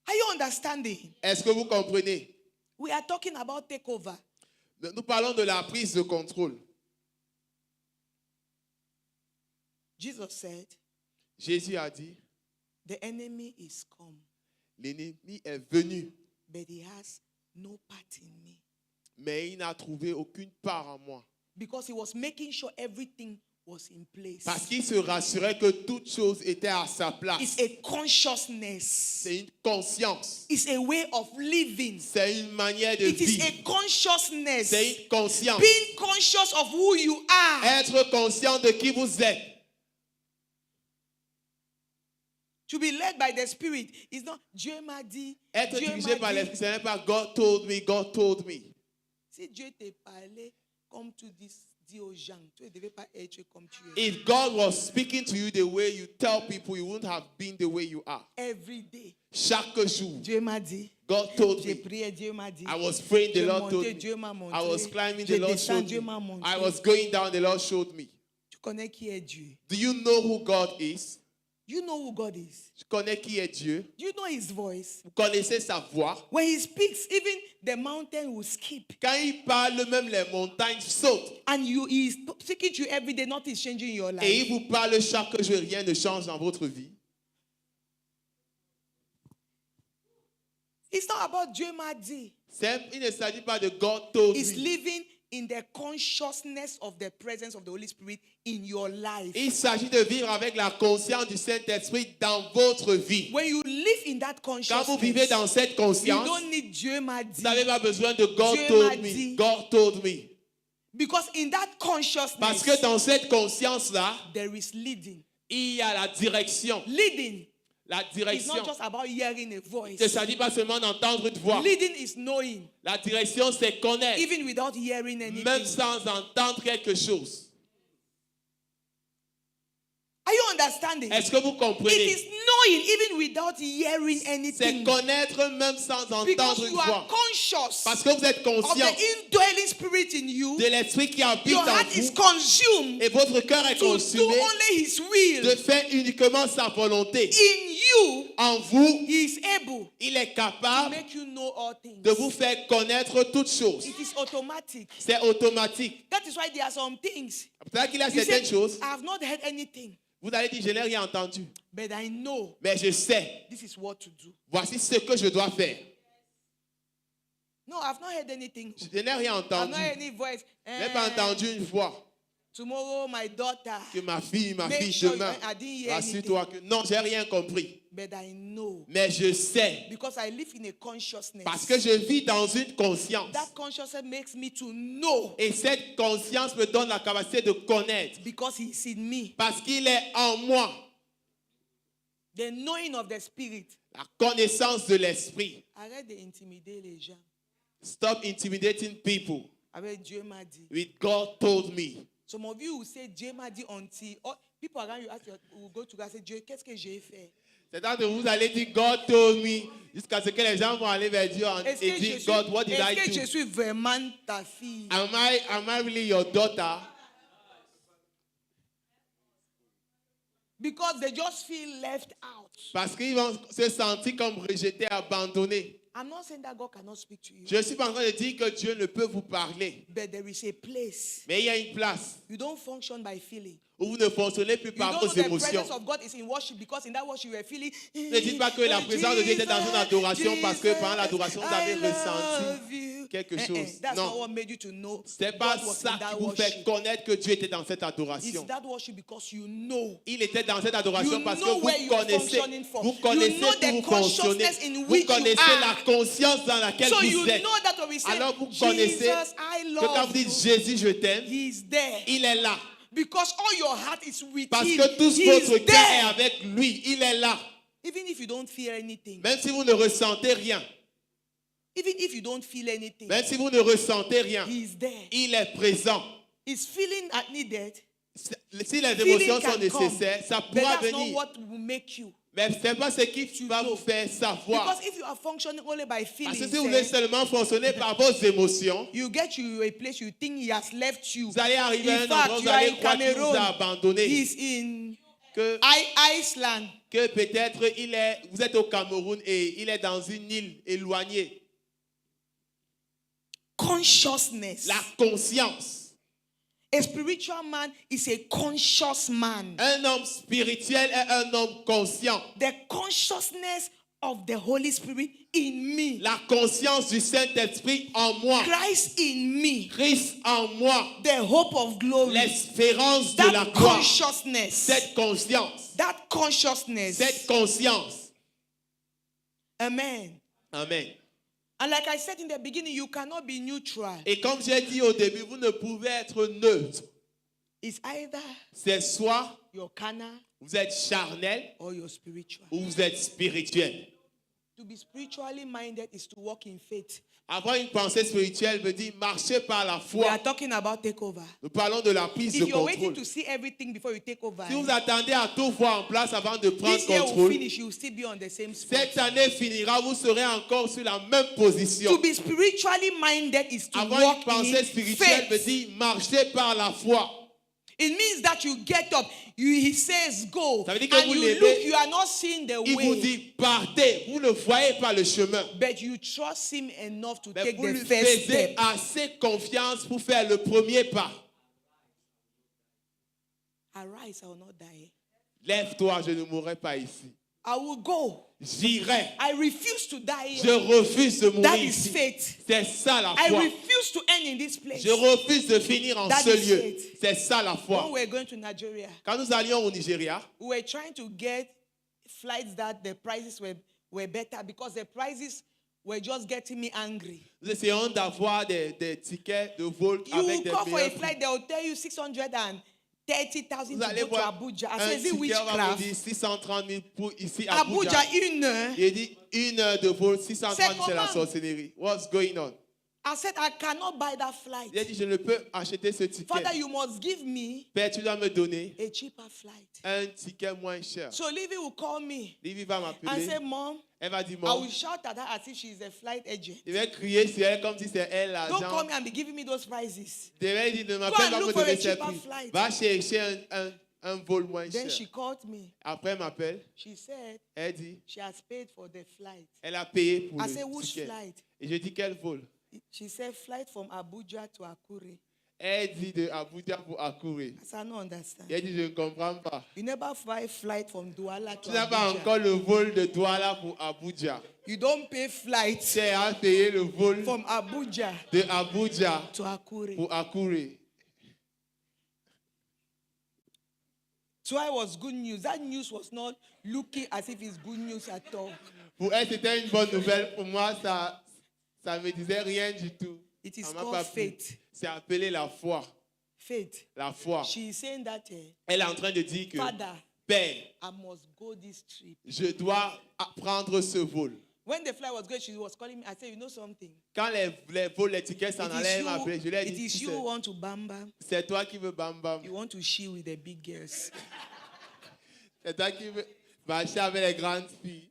A: Are you understanding?
B: Est-ce que vous comprenez?
A: We are talking about takeover.
B: Nous parlons de la prise de contrôle.
A: Jesus said,
B: Jésus a dit,
A: the enemy is come,
B: l'ennemi est venu,
A: but he has no part in me.
B: mais il n'a trouvé aucune part en moi.
A: Because he was making sure everything was in place.
B: Parce qu'il se rassurait que toute chose était à sa place.
A: It's a consciousness.
B: C'est une conscience.
A: It's a way of living.
B: C'est une manière de
A: It is
B: vivre.
A: a consciousness.
B: C'est une conscience.
A: Being conscious of who you are.
B: Être conscient de qui vous êtes.
A: To be led by the Spirit is not Dieu m'a dit.
B: Être
A: Dieu
B: dirigé
A: m'a
B: par
A: dit.
B: l'esprit, ce n'est pas God told me, God told me.
A: Si Dieu t'a parlé comme tu dis aux gens, tu ne devais pas être comme tu es.
B: If God was speaking to you the way you tell people, you wouldn't have been the way you are.
A: Every day.
B: Chaque jour,
A: Dieu m'a dit.
B: God told
A: J'ai
B: me.
A: prié, Dieu m'a dit.
B: I was praying, the
A: J'ai
B: Lord
A: monté,
B: told me.
A: Dieu m'a montré.
B: I was climbing,
A: J'ai
B: the Lord
A: descendu,
B: showed
A: Dieu
B: me.
A: m'a montré.
B: I was going down, the Lord showed me.
A: Tu connais qui est Dieu?
B: Do you know who God is?
A: You know who God is.
B: Tu connais qui est Dieu?
A: Do you know his voice?
B: Vous connaissez sa voix?
A: When he speaks, even the mountain will skip.
B: Quand il parle, même les montagnes sautent.
A: And he is speaking to you every day, nothing is changing in your life.
B: Et il vous parle chaque jour, rien ne change dans votre vie.
A: It's not about Dieu m'a dit.
B: Il ne s'agit pas de God told
A: It's
B: me.
A: living in the consciousness of the presence of the Holy Spirit in your life.
B: Il s'agit de vivre avec la conscience du Saint-Esprit dans votre vie.
A: When you live in that
B: Quand
A: consciousness,
B: vous vivez dans cette
A: you
B: conscience,
A: don't need Dieu m'a
B: vous
A: dit.
B: n'avez pas besoin de God
A: Dieu
B: told
A: m'a
B: me.
A: dit.
B: God told me.
A: Because in that
B: Parce
A: consciousness,
B: que dans cette conscience-là,
A: there is leading.
B: il y a la direction.
A: Leading
B: La
A: is
B: direction.
A: not just about hearing a voice.
B: Il ne s'agit pas seulement d'entendre une voix.
A: Leading is knowing,
B: La direction, c'est connaître.
A: even without hearing anything.
B: Même sans entendre quelque chose.
A: Are you understanding?
B: Est-ce que vous
A: It
B: comprenez?
A: is knowing even without hearing
B: C'est
A: anything.
B: connaître même sans
A: Because
B: entendre une
A: you are
B: voix.
A: conscious
B: Parce que vous êtes
A: of
B: conscient
A: the indwelling spirit in you.
B: de l'esprit qui habite
A: Your
B: en
A: heart is
B: vous
A: consumed
B: et votre cœur est
A: to do
B: consumé
A: only his will.
B: de faire uniquement sa volonté.
A: In you,
B: En vous,
A: he is able
B: il est
A: to
B: capable
A: make you know all things.
B: de vous faire connaître toutes choses.
A: It is automatic.
B: C'est automatique.
A: That is why there are some things.
B: C'est vrai qu'il y a
A: You say,
B: certaines choses,
A: I have not heard anything,
B: vous allez dire, je n'ai rien entendu.
A: but I know
B: Mais je sais,
A: this is what to do.
B: voici ce que je dois faire.
A: No, I've not heard anything.
B: Je n'ai rien
A: I've
B: entendu.
A: not heard any voice.
B: Je n'ai pas entendu une voix
A: Tomorrow, my daughter.
B: que ma fille,
A: Make sure
B: demain,
A: I didn't hear
B: rassure-toi que non, j'ai rien compris.
A: But I know.
B: Mais je sais,
A: Because I live in a consciousness.
B: parce que je vis dans une conscience.
A: That consciousness makes me to know.
B: Et cette conscience me donne la capacité de connaître.
A: Because he's in me.
B: Parce qu'il est en moi.
A: The knowing of the spirit.
B: La connaissance de l'esprit.
A: Arrête d'intimider les gens.
B: Stop intimidating people.
A: Avec Dieu m'a dit.
B: With God told me.
A: Some of you will say Dieu m'a dit until people around you ask you, will go to God and say Dieu, qu'est-ce que j'ai fait?
B: C'est-à-dire que vous allez dire God told me jusqu'à ce que les gens vont aller vers Dieu et dire God, what did I
A: est-ce que je
B: do?
A: suis vraiment ta fille?
B: Am I really your daughter?
A: Because they just feel left out.
B: Parce qu'ils vont se sentir comme rejetés, abandonnés.
A: I'm not saying that God cannot speak to you.
B: Je ne suis pas en train de dire que Dieu ne peut vous parler.
A: But there is a place.
B: Mais il y a une place.
A: You don't function by feeling.
B: où vous ne fonctionnez plus
A: You
B: par
A: don't know
B: vos
A: the
B: émotions.
A: presence of God is in worship because in that worship you were feeling.
B: Ne dites pas que la présence de Dieu était dans une adoration parce que pendant l'adoration, vous avez ressenti quelque chose.
A: That's not
B: Non,
A: what made you to know
B: c'est pas
A: God was
B: ça
A: in that
B: qui vous fait
A: worship.
B: connaître que Dieu était dans cette
A: It's
B: adoration.
A: that worship because you know.
B: Il était dans cette adoration
A: You
B: parce
A: know
B: que
A: where you are
B: connaissez,
A: functioning from.
B: vous
A: You
B: connaissez
A: know
B: où
A: the
B: vous fonctionnez,
A: consciousness in
B: vous
A: which you
B: connaissez
A: are.
B: la conscience dans laquelle
A: So
B: vous
A: you
B: êtes.
A: know that when we say,
B: Alors vous connaissez
A: Jesus, I
B: que quand
A: love
B: vous dites
A: you,
B: Jésus, je t'aime,
A: He's there.
B: il est là.
A: Because all your heart is with
B: Parce
A: Him.
B: que tout
A: He's
B: votre cœur est
A: there.
B: avec lui, il est là.
A: Even if you don't feel anything.
B: Même si vous ne ressentez rien,
A: Even if you don't feel anything.
B: même si vous ne ressentez rien,
A: He's there.
B: il est présent.
A: Is feeling at needed.
B: Si les
A: Feeling
B: émotions sont
A: can come,
B: nécessaires, ça
A: but
B: pourra
A: that's not
B: venir.
A: what will make you.
B: Mais ce n'est pas ce qui va
A: know.
B: vous faire savoir.
A: Because if you are functioning only by
B: Parce
A: feelings,
B: que si vous voulez seulement fonctionner par vos émotions,
A: you get to a place you think He has left you.
B: vous allez arriver à
A: In
B: un
A: fact,
B: endroit où
A: you
B: vous
A: are
B: allez
A: in
B: croire qu'il vous a
A: Cameroon.
B: abandonné.
A: He's in
B: Que,
A: Iceland.
B: que peut-être vous êtes au Cameroun et il est dans une île éloignée.
A: Consciousness.
B: La conscience.
A: A spiritual man is a conscious man.
B: Un homme spirituel est un homme conscient.
A: The consciousness of the Holy Spirit in me.
B: La conscience du Saint-Esprit en moi.
A: Christ in me.
B: Christ en moi.
A: The hope of glory.
B: L'espérance de la
A: That
B: gloire.
A: consciousness.
B: Cette conscience.
A: That consciousness.
B: Cette conscience.
A: Amen.
B: Amen.
A: And like I said in the beginning, you cannot be neutral.
B: Et comme j'ai dit au début, vous ne pouvez être neutre.
A: It's either
B: C'est soit
A: you're carnal
B: vous êtes charnel
A: or you're spiritual.
B: ou vous êtes spirituel.
A: To be spiritually minded is to walk in faith.
B: Avoir une pensée spirituelle veut dire marcher par la
A: We
B: foi.
A: are talking about takeover.
B: Nous parlons de la prise de
A: If you're waiting
B: contrôle.
A: to see everything before you take over,
B: Si vous attendez à tout voir en place avant de prendre
A: this year will
B: contrôle,
A: finish, you will still be on the same spot.
B: cette année finira, vous serez encore sur la même position.
A: To be spiritually minded is to
B: Avoir une
A: walk
B: pensée
A: in
B: spirituelle veut
A: faith.
B: dire marcher par la foi.
A: It means that you get up, he says go,
B: Ça veut dire que
A: and
B: vous
A: you
B: levez,
A: look, you are not seeing the
B: Il vous
A: way,
B: dit partez, vous ne voyez pas le chemin.
A: but you trust him enough to
B: Mais
A: take
B: vous
A: the
B: lui
A: first
B: faites
A: step.
B: assez confiance pour faire le premier pas.
A: Arise, I will not die.
B: Lève-toi, je ne mourrai pas ici.
A: I will go.
B: J'irai.
A: I refuse to die
B: Je
A: here.
B: refuse de
A: That
B: mourir
A: is
B: ici.
A: faith.
B: C'est ça la
A: I
B: foi.
A: refuse to end in this place.
B: Je refuse de finir en
A: That
B: ce
A: is
B: lieu.
A: faith.
B: C'est ça la
A: When
B: foi.
A: we were going to Nigeria,
B: Quand nous allions au Nigeria,
A: we were trying to get flights that the prices were better because the prices were just getting me angry.
B: nous essayons d'avoir des tickets de vol
A: You will
B: avec des
A: call for a
B: meilleurs prix.
A: flight, they will tell you 630,000
B: Vous
A: to
B: allez
A: go to
B: voir
A: Abuja. I
B: un
A: said, is it
B: ticket, on va vous
A: witchcraft?
B: dire 630 000 pour ici à
A: Abuja,
B: Abuja.
A: une heure.
B: Il dit 1 heure de vol, 630 000, c'est la
A: comment?
B: sorcellerie. What's going on?
A: I said, I cannot buy that flight.
B: Il a dit, je ne peux acheter ce ticket.
A: Father, you must give me
B: Père, tu dois me donner
A: a cheaper flight.
B: un ticket moins cher.
A: So Livy will call me
B: Livy va
A: and
B: m'appeler.
A: say, Mom,
B: Elle va dire,
A: I
B: Mom,
A: will shout at her as if she is a flight agent.
B: je vais crier sur elle comme si c'est elle
A: Don't call
B: l'agent.
A: me and be giving me those prices.
B: Je vais dire, ne
A: Go
B: m'appelle
A: and
B: pas
A: look
B: me
A: for a
B: donner ses
A: cheaper
B: prix.
A: flight.
B: Va chercher un vol moins
A: Then
B: cher.
A: she called me.
B: Après, elle m'appelle.
A: She said
B: Elle dit,
A: she has paid for the flight.
B: elle a payé pour
A: I
B: le
A: said, which
B: ticket.
A: flight?
B: Et je dis, quel vol?
A: She said, flight from Abuja to Akure.
B: Elle dit de Abuja pour Akure.
A: I said, I don't understand.
B: Elle dit, je ne comprends pas.
A: You never fly flight from Douala to
B: Tu n'as pas
A: Abuja.
B: encore le vol de Douala pour Abuja.
A: You don't pay flight
B: Tu as payé le vol
A: from Abuja
B: de Abuja
A: to Akure.
B: pour Akure.
A: So I was good news. That news was not looking as if it's good news at all.
B: Pour elle, c'était une bonne nouvelle. Pour moi, ça me disait rien du tout.
A: It is
B: Ça m'a
A: called
B: pas plu.
A: faith.
B: C'est appelé la foi.
A: Faith.
B: La foi.
A: She is saying that,
B: Elle est en train de dire que,
A: Father,
B: Père,
A: I must go this trip.
B: je dois prendre ce vol.
A: When the flight was going, she was calling me. I said, you know something?
B: Quand les vols, les tickets s'en
A: It
B: allaient, elle
A: is
B: m'appelait. Je lui ai
A: you, it
B: dit,
A: is
B: tu
A: you who
B: sais,
A: want to bamba.
B: c'est toi qui veux bam bam.
A: You want to chill with the big girls.
B: C'est toi qui veux marcher avec les grandes filles.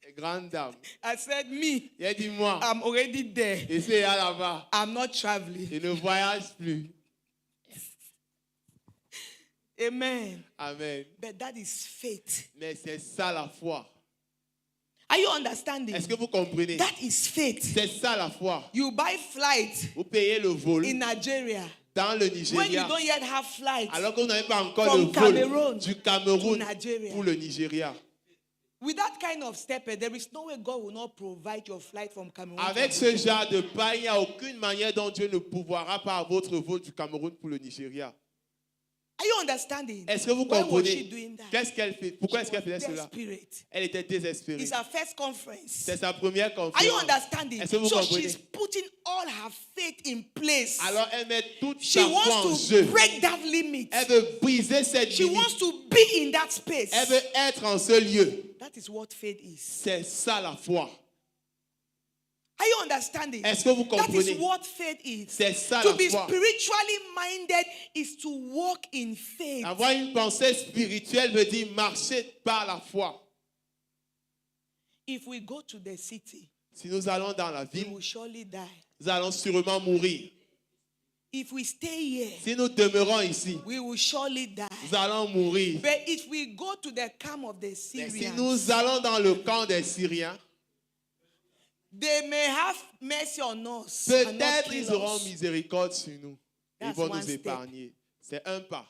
B: Les grandes dames.
A: I said, me,
B: Il a dit, moi,
A: I'm already there.
B: et c'est là-bas.
A: I'm not traveling.
B: Je ne voyage plus.
A: Amen.
B: Amen.
A: But that is faith.
B: Mais c'est ça la foi.
A: Are you understanding?
B: Est-ce que vous comprenez?
A: That is faith.
B: C'est ça la foi.
A: You buy flight
B: Vous payez le vol
A: in Nigeria.
B: dans le
A: when you
B: Nigeria,
A: don't yet have flights.
B: alors qu'on n'avait pas encore
A: From
B: le vol
A: Cameroon
B: du Cameroun
A: to Nigeria.
B: pour le Nigeria.
A: With that kind of step, there is no way God will not provide your flight from Cameroon.
B: Avec ce genre de pas, il n'y a aucune manière dont Dieu ne pourvoira pas votre vol du Cameroun pour le Nigeria.
A: Are you understanding?
B: Est-ce que vous
A: Why was she
B: comprenez?
A: doing that?
B: Qu'est-ce qu'elle fait? Pourquoi est-ce qu'elle faisait cela?
A: Desperate.
B: Elle était désespérée.
A: It's her first conference.
B: C'est sa première
A: Are you
B: conférence.
A: understanding?
B: Est-ce que vous
A: So
B: comprenez?
A: she's putting all her faith in place.
B: Alors elle met toute
A: She
B: sa foi en
A: wants to
B: jeu.
A: break that limit.
B: Elle veut briser cette
A: She
B: limite.
A: wants to be in that space.
B: Elle veut être en ce lieu.
A: That is what faith is.
B: C'est ça la foi.
A: Are you understanding?
B: Est-ce que vous
A: That
B: comprenez?
A: is what faith is.
B: C'est ça
A: To
B: la
A: be
B: foi.
A: spiritually minded is to walk in faith.
B: Avoir une pensée spirituelle veut dire marcher par la foi.
A: If we go to the city,
B: Si nous allons dans la
A: we
B: ville,
A: will surely die.
B: nous allons sûrement mourir.
A: If we stay here,
B: Si nous demeurons ici,
A: we will surely die.
B: nous allons mourir.
A: But if we go to the camp of the
B: Mais si
A: Syrians,
B: nous allons dans le camp des Syriens,
A: they may have mercy on us. and not
B: peut-être
A: kill
B: ils auront
A: us.
B: miséricorde sur nous. Ils
A: That's
B: vont
A: one
B: nous
A: step.
B: épargner. C'est un pas.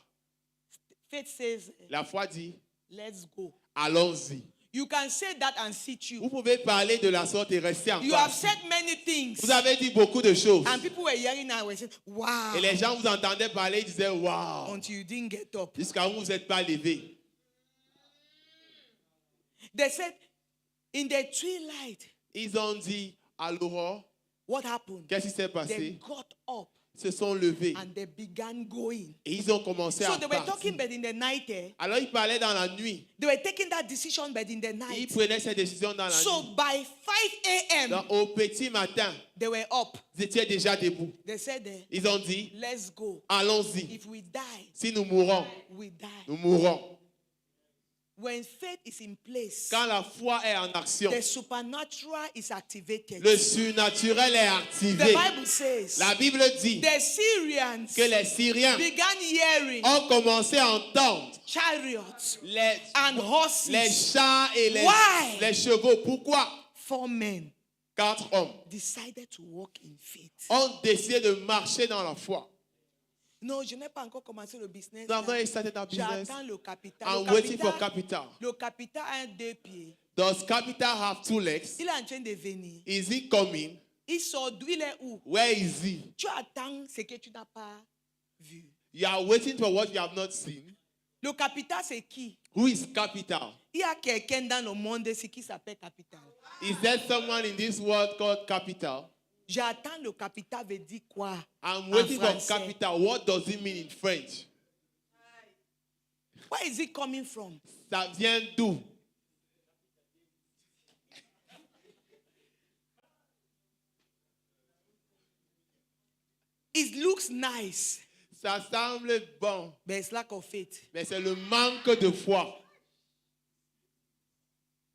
A: Faith says,
B: La foi dit,
A: let's go.
B: allons-y.
A: You can say that and sit you.
B: Vous pouvez parler de la sorte et rester en
A: You have
B: face.
A: said many things.
B: Vous avez dit beaucoup de choses.
A: And people were hearing and were saying, wow.
B: Et les gens vous entendaient parler, ils disaient, waouh.
A: Until you didn't get up.
B: Jusqu'à où vous n'êtes pas levé.
A: They said, in the twilight,
B: Ils ont dit à l'aurore,
A: what happened?
B: qu'est-ce qui s'est
A: They
B: passé?
A: got up
B: Ils se sont levés.
A: and they began going.
B: Et ils ont commencé
A: So
B: à
A: they were talking,
B: partir.
A: but in the night,
B: Alors ils parlaient dans la nuit.
A: they were taking that decision, but in the
B: Ils
A: night.
B: prenaient cette décision dans la
A: So
B: nuit.
A: by 5 a.m.,
B: Donc, au petit matin,
A: they were up.
B: ils étaient déjà debout.
A: They said,
B: Ils ont dit,
A: let's go.
B: allons-y.
A: If we die,
B: Si nous mourons,
A: we die.
B: nous mourrons.
A: When faith is in place,
B: Quand la foi est en action,
A: the supernatural is activated.
B: le surnaturel est
A: The
B: activé.
A: Bible says
B: La Bible dit
A: the Syrians
B: que les Syriens
A: began hearing
B: ont commencé à entendre
A: chariots
B: les
A: and horses.
B: chars et
A: Why?
B: les chevaux. Pourquoi?
A: 4 men
B: 4 hommes
A: decided to walk in faith.
B: ont décidé de marcher dans la foi.
A: Non, je n'ai pas encore commencé le business.
B: Nous avons
A: là.
B: started our business.
A: J'attends le capital.
B: I'm waiting for capital.
A: Le capital a 2 pieds.
B: Does capital have 2 legs?
A: Il est en train de venir.
B: Is he coming?
A: Il sort d'où? Il est où?
B: Where is he?
A: Tu attends ce que tu n'as pas vu.
B: You are waiting for what you have not seen.
A: Le capital, c'est qui?
B: Who is capital?
A: Il y a quelqu'un dans le monde ici qui s'appelle capital.
B: Is there someone in this world called capital?
A: J'attends le capital veut dire quoi?
B: I'm
A: en
B: waiting for
A: français?
B: capital. What does it mean in French?
A: Where is it coming from?
B: Ça vient d'où?
A: It looks nice,
B: Ça semble bon,
A: but it's lack of faith.
B: mais c'est le manque de foi.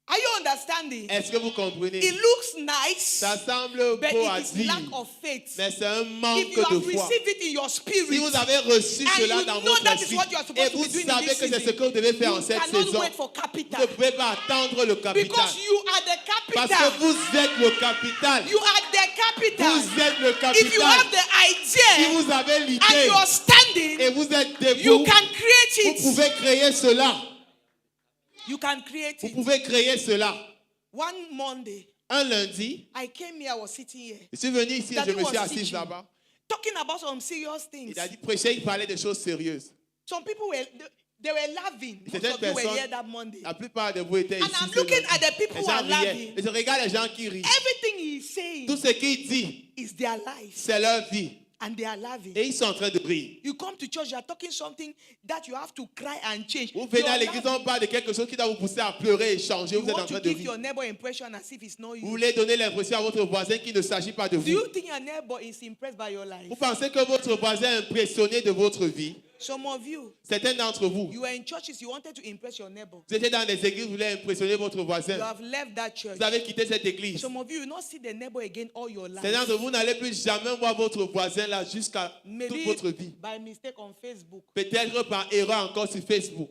A: Are you understanding?
B: Est-ce que vous comprenez?
A: It looks nice,
B: Ça semble
A: but
B: beau à
A: it is
B: dire,
A: lack of faith.
B: mais c'est un
A: If
B: manque
A: you
B: de
A: have
B: foi.
A: received it in your spirit,
B: Si vous avez reçu
A: and
B: cela
A: you
B: dans
A: know
B: votre
A: that is
B: esprit,
A: what you are supposed
B: et
A: to
B: vous
A: be doing in
B: savez
A: this
B: que c'est ce
A: season,
B: que vous devez faire en
A: you
B: cette
A: cannot
B: saison,
A: wait for
B: vous
A: capital.
B: ne pouvez pas attendre le capital.
A: Because you are the
B: Parce
A: capital.
B: que vous êtes le capital.
A: You are the capital.
B: Vous êtes le
A: If you
B: capital.
A: have the
B: Si
A: idea
B: vous avez
A: and
B: l'idée
A: you're standing,
B: et vous êtes
A: you
B: debout,
A: can create
B: vous
A: it.
B: pouvez créer cela.
A: You can create
B: Vous
A: it.
B: pouvez créer cela.
A: One Monday,
B: Un lundi,
A: I came here, I was sitting here,
B: je suis venu ici et je
A: Daddy
B: me suis
A: was
B: assis
A: teaching.
B: là-bas.
A: talking about some serious things.
B: Il a dit prêcher, il parlait de choses sérieuses.
A: Some people were, they were laughing. Most
B: Certaines
A: of you were
B: personnes-
A: here that Monday.
B: La plupart de vous étaient
A: And
B: ici.
A: I'm
B: ce
A: looking
B: lundi.
A: at the people
B: Les
A: who
B: gens
A: are
B: riaient.
A: laughing.
B: Et je regarde les gens qui rient.
A: Everything he's saying
B: Tout ce qu'il dit,
A: is their life,
B: c'est leur vie.
A: and they are laughing.
B: Et ils sont en train de rire.
A: You come to church, you are talking something that you have to cry and change.
B: Vous venez à
A: You're
B: l'église,
A: laughing.
B: on parle de quelque chose qui doit vous pousser à pleurer et changer.
A: You
B: Vous êtes en
A: want
B: train
A: to
B: de
A: give
B: rire.
A: your neighbor impression as if it's not
B: Vous
A: you.
B: voulez donner l'impression à votre voisin qu'il ne s'agit pas de
A: Do
B: vous.
A: you think your neighbor is impressed by your life?
B: Vous pensez que votre voisin est impressionné de votre vie?
A: Some of you,
B: Certains d'entre vous,
A: you were in churches, you wanted to impress your neighbor.
B: vous étiez dans des églises, vous voulez impressionner votre
A: You
B: voisin.
A: have left that church.
B: Vous avez quitté cette église.
A: Some of you will not see the neighbor again all your life.
B: Certains d'entre vous n'allez plus jamais voir votre voisin là jusqu'à toute
A: Maybe
B: votre vie.
A: by mistake on Facebook.
B: Peut-être par erreur encore sur Facebook.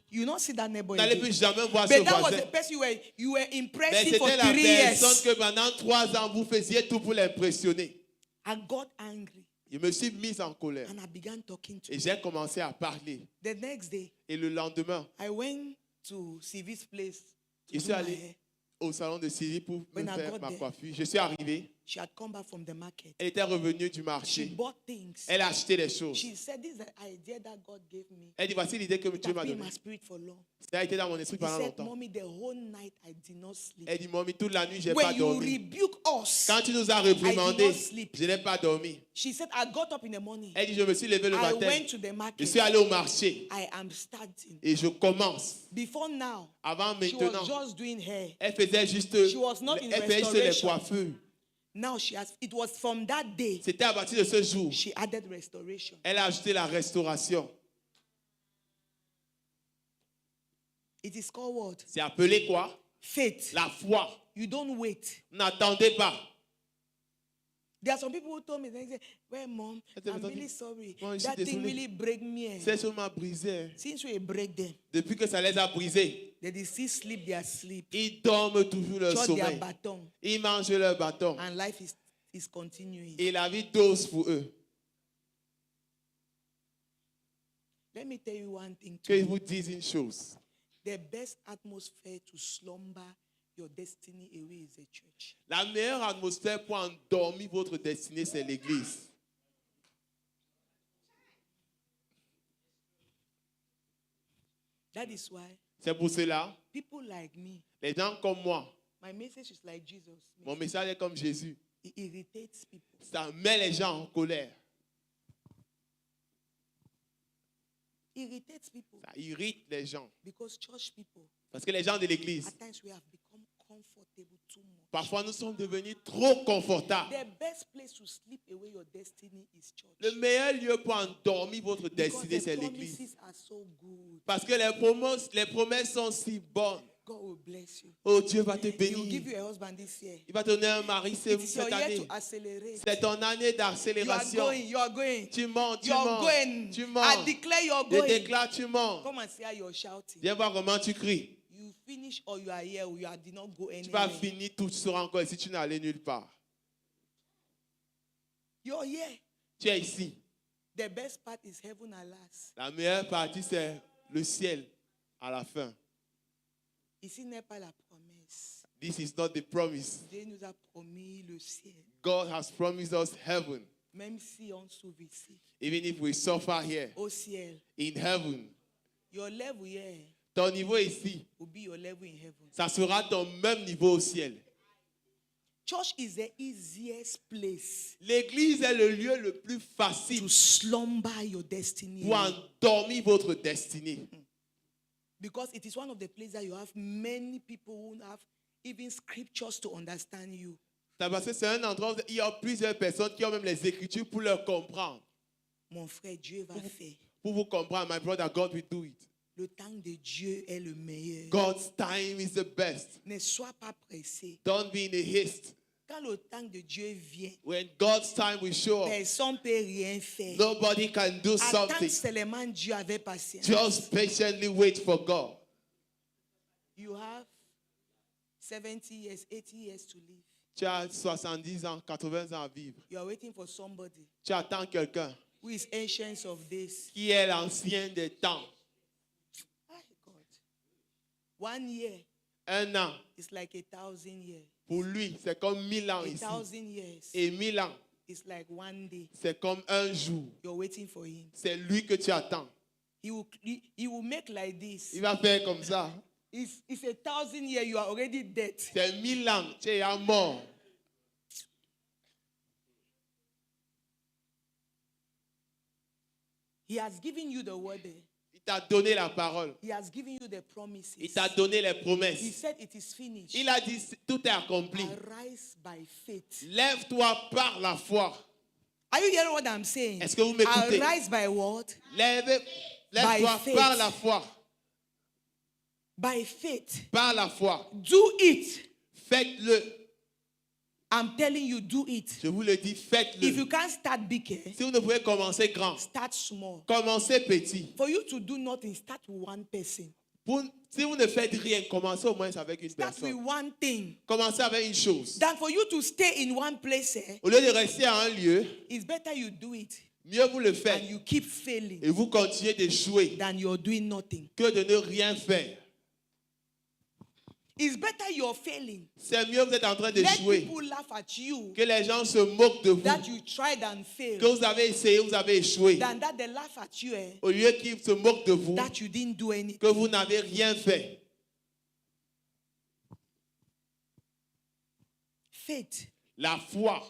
A: You will not see that neighbor
B: Vous n'allez
A: again.
B: plus jamais voir ce
A: But that was
B: voisin.
A: the person you were
B: Mais
A: impressing for
B: c'était la
A: 3
B: personne
A: years.
B: que pendant 3 ans, vous faisiez tout pour l'impressionner.
A: And got angry.
B: Je me suis mise en colère
A: and I began talking to
B: et
A: her.
B: j'ai commencé à parler.
A: The next day,
B: Et le lendemain,
A: I went to Sylvie's place to
B: je
A: do
B: suis
A: my
B: allé
A: hair.
B: au salon de Sylvie pour me
A: When I
B: faire
A: got
B: ma
A: there,
B: coiffure. Je suis arrivé.
A: She had come back from the market.
B: Elle était revenue du
A: She
B: marché.
A: bought things.
B: Elle a acheté des choses.
A: She said, this is the idea that God gave me.
B: Elle dit, voici l'idée que
A: It
B: Dieu
A: has
B: m'a
A: been in
B: donnée.
A: my spirit for long.
B: Ça a été dans mon esprit
A: He
B: pendant
A: said,
B: longtemps.
A: Mommy, the whole night I did not sleep.
B: Elle dit, Mommy, toute la nuit, je n'ai pas
A: When you
B: dormi.
A: rebuke us,
B: Quand tu nous as
A: I did
B: réprimandés,
A: not sleep.
B: je n'ai pas dormi.
A: She said, I got up in the morning.
B: Elle dit, je me suis levé le
A: I
B: matin.
A: went to the
B: Je
A: market.
B: suis allé au marché
A: I am starting.
B: et je commence.
A: Before now,
B: Avant
A: she
B: maintenant,
A: was just doing hair.
B: elle faisait juste,
A: She was not in
B: elle faisait juste les
A: restoration.
B: coiffures.
A: Now she has, it was from that day
B: C'était à partir de ce jour,
A: she added restoration.
B: elle a ajouté la restauration.
A: It is called what?
B: C'est appelé quoi?
A: Faith.
B: La foi.
A: You don't wait.
B: N'attendez pas.
A: There are some people who told me, they say, well, Mom, I'm really sorry. That thing really break me.
B: C'est seulement brisé.
A: Since we break them,
B: Depuis que ça les a brisés,
A: they still sleep their sleep,
B: ils dorment toujours leur
A: shut their
B: sommeil.
A: baton,
B: Ils mangent leur bâton.
A: and life is continuing.
B: Et la vie dose pour eux.
A: Let me tell you one thing
B: Que je
A: too.
B: vous dise une chose.
A: The best atmosphere to slumber your destiny away is a church.
B: La meilleure atmosphère pour endormir votre destinée, c'est l'église.
A: That is why
B: C'est pour cela,
A: people like me,
B: les gens comme moi,
A: my message is like Jesus.
B: mon message est comme Jésus.
A: It irritates people.
B: Ça met les gens en colère.
A: Irritates people
B: Ça irrite les gens.
A: because church people,
B: Parce que les gens de l'église,
A: at times we have become comfortable too much.
B: parfois nous sommes devenus trop confortables.
A: The best place to sleep away your destiny is church.
B: Le meilleur lieu pour endormir votre
A: Because
B: destinée,
A: the
B: c'est l'église.
A: promises are so good.
B: Parce que les promesses sont si bonnes.
A: God will bless you.
B: Oh, Dieu va te
A: He will give
B: bénir.
A: you a husband this year.
B: Il va te donner un mari
A: It is your
B: cette
A: year
B: année.
A: to accelerate.
B: C'est ton année
A: You are
B: d'accélération.
A: going. You are going.
B: Tu montes, tu
A: You are
B: montes,
A: going.
B: tu
A: I
B: montes.
A: declare you are
B: Je
A: going.
B: déclare, tu montes.
A: Come and see how you're shouting.
B: Viens voir comment tu cries.
A: You finish or you are here or did not go
B: Tu vas
A: anywhere.
B: finir, tout sera encore ici, tu n'es allé nulle part.
A: You're here.
B: Tu es ici.
A: The best part is heaven at last.
B: La meilleure partie, c'est le ciel à la fin.
A: Ici n'est pas la promesse.
B: This is not the promise.
A: Dieu nous a promis le ciel.
B: God has promised us heaven.
A: Même si on souffre ici.
B: Even if we suffer here,
A: Au ciel.
B: in heaven,
A: Your level here
B: ton niveau ici,
A: will be your level in heaven.
B: ça sera ton même niveau au ciel.
A: Church is the easiest place
B: L'église est le lieu le plus facile
A: to slumber your destiny.
B: pour endormir votre destinée.
A: Because it is one of the places that you have many people who have even scriptures to understand you.
B: C'est parce que c'est un endroit où il y a plusieurs personnes qui ont même les écritures pour leur comprendre.
A: Mon frère, Dieu va faire.
B: Pour vous comprendre, my brother, God will do it.
A: Le temps de Dieu est le meilleur.
B: God's time is the best.
A: Ne sois pas pressé.
B: Don't be in a haste.
A: Quand le temps de Dieu vient,
B: When God's time will show up,
A: personne ne peut rien faire.
B: nobody can do
A: Attends
B: something.
A: seulement Dieu avec patience.
B: Just patiently wait for God.
A: You have 70 years, 80 years to live.
B: Tu as 70 ans, 80 ans à vivre.
A: You are waiting for somebody
B: Tu attends quelqu'un
A: who is ancient of this.
B: qui est l'ancien des temps.
A: My God. 1 year
B: Un an,
A: is like 1,000 years.
B: pour lui, c'est comme 1000 ans ici.
A: 1,000 years
B: Et 1000 ans,
A: is like 1 day.
B: c'est comme un jour.
A: You're waiting for him.
B: C'est lui que tu attends.
A: He will make like this.
B: Il va faire comme ça.
A: If it's 1,000 years, you are already dead.
B: C'est 1000 ans, tu es à mort.
A: He has given you the word.
B: Il t'a donné la parole.
A: He has given you the promises.
B: Il t'a donné les
A: He
B: promesses.
A: said it is finished.
B: Il a dit, tout est accompli.
A: Arise by faith.
B: Lève-toi par la foi.
A: Are you hearing what I'm saying?
B: Est-ce que vous m'écoutez?
A: Arise by what?
B: Lève-toi
A: By faith.
B: par la foi.
A: By faith.
B: Par la foi.
A: Do it.
B: Faites-le.
A: I'm telling you, do it.
B: Je vous le dis,
A: If
B: faites-le.
A: you can't start big,
B: Si vous ne pouvez commencer grand,
A: start small.
B: commencez petit.
A: For you to do nothing, start with one person.
B: Si vous ne faites rien, commencez au moins avec une
A: Start with
B: personne.
A: one thing.
B: Commencez avec une chose.
A: Than for you to stay in one place,
B: Au lieu de rester à un lieu,
A: it's better you do it
B: mieux vous le faites.
A: and you keep failing
B: Et vous continuez d'échouer
A: than you're doing nothing.
B: que de ne rien faire.
A: It's better you're failing.
B: C'est mieux vous êtes en train
A: Let
B: d'échouer.
A: people laugh at you
B: Que les gens se moquent de vous.
A: that you tried and failed
B: Que vous avez essayé, vous avez échoué.
A: than that they laugh at you
B: Au lieu qu'ils se moquent de vous,
A: that you didn't do anything.
B: que vous n'avez rien fait.
A: Faith.
B: La foi.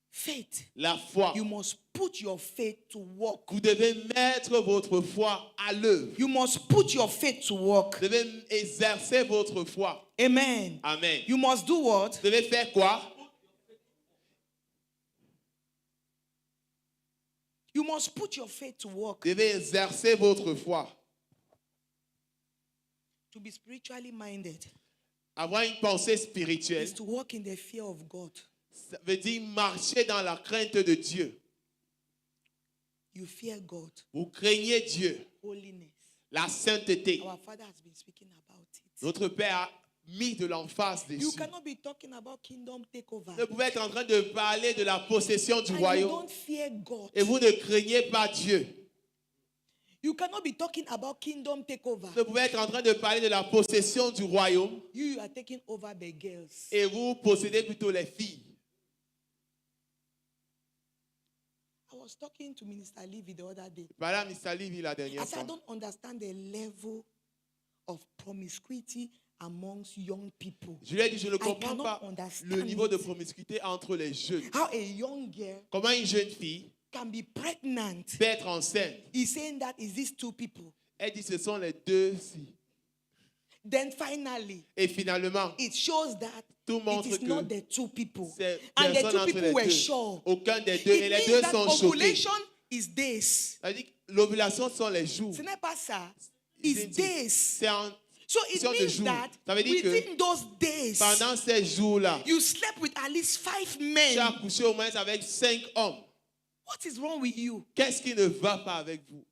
A: Faith.
B: La foi.
A: You must put your faith to work.
B: Vous devez mettre votre foi à l'œuvre.
A: You must put your faith to work.
B: Vous devez exercer votre foi.
A: Amen.
B: Amen.
A: You must do what?
B: Vous devez faire quoi?
A: You must put your faith to work.
B: Vous devez exercer votre foi.
A: To be spiritually minded
B: Avoir une pensée spirituelle,
A: is to walk in the fear of God.
B: ça veut dire marcher dans la crainte de Dieu.
A: You fear God.
B: Vous craignez Dieu,
A: Holiness.
B: la sainteté.
A: Our Father has been speaking about it.
B: Notre Père a mis de l'emphase
A: You
B: dessus.
A: cannot be talking about kingdom takeover.
B: Vous pouvez être en train de parler de la possession du
A: And you
B: royaume
A: don't fear God.
B: et vous ne craignez pas Dieu.
A: You cannot be talking about kingdom takeover.
B: Vous pouvez être en train de parler de la possession du royaume
A: You are taking over the girls.
B: et vous possédez plutôt les filles.
A: I was talking to Minister Levy the other day.
B: Voilà à Mr. Livy la
A: I
B: dernière
A: said, I
B: fois.
A: don't understand the level of promiscuity amongst young people.
B: Je lui ai dit, je ne comprends
A: cannot
B: pas
A: understand
B: le niveau de
A: it.
B: promiscuité entre les jeunes.
A: How a young girl
B: Comment une jeune fille
A: can be pregnant.
B: peut être enceinte?
A: He's saying that is these two people.
B: Elle dit, ce sont les deux filles.
A: Then finally,
B: Et finalement,
A: it shows that
B: tout
A: it
B: montre
A: is
B: que
A: not the two people.
B: c'est
A: And the
B: personne
A: two
B: entre
A: people
B: les
A: were
B: deux.
A: sure.
B: Aucun des deux. Et
A: It
B: les
A: means
B: deux
A: that
B: sont choqués.
A: ovulation is days.
B: Ça veut dire que l'ovulation sont les jours.
A: Ce n'est pas ça.
B: Ils
A: It's
B: disent,
A: days.
B: c'est en
A: So it
B: question de
A: means
B: jours.
A: that
B: Ça veut dire que
A: within those days,
B: pendant ces jours-là,
A: you slept with at least 5
B: tu
A: men.
B: as couché au moins avec 5 hommes.
A: What is wrong with you?
B: Qu'est-ce qui ne va pas avec vous?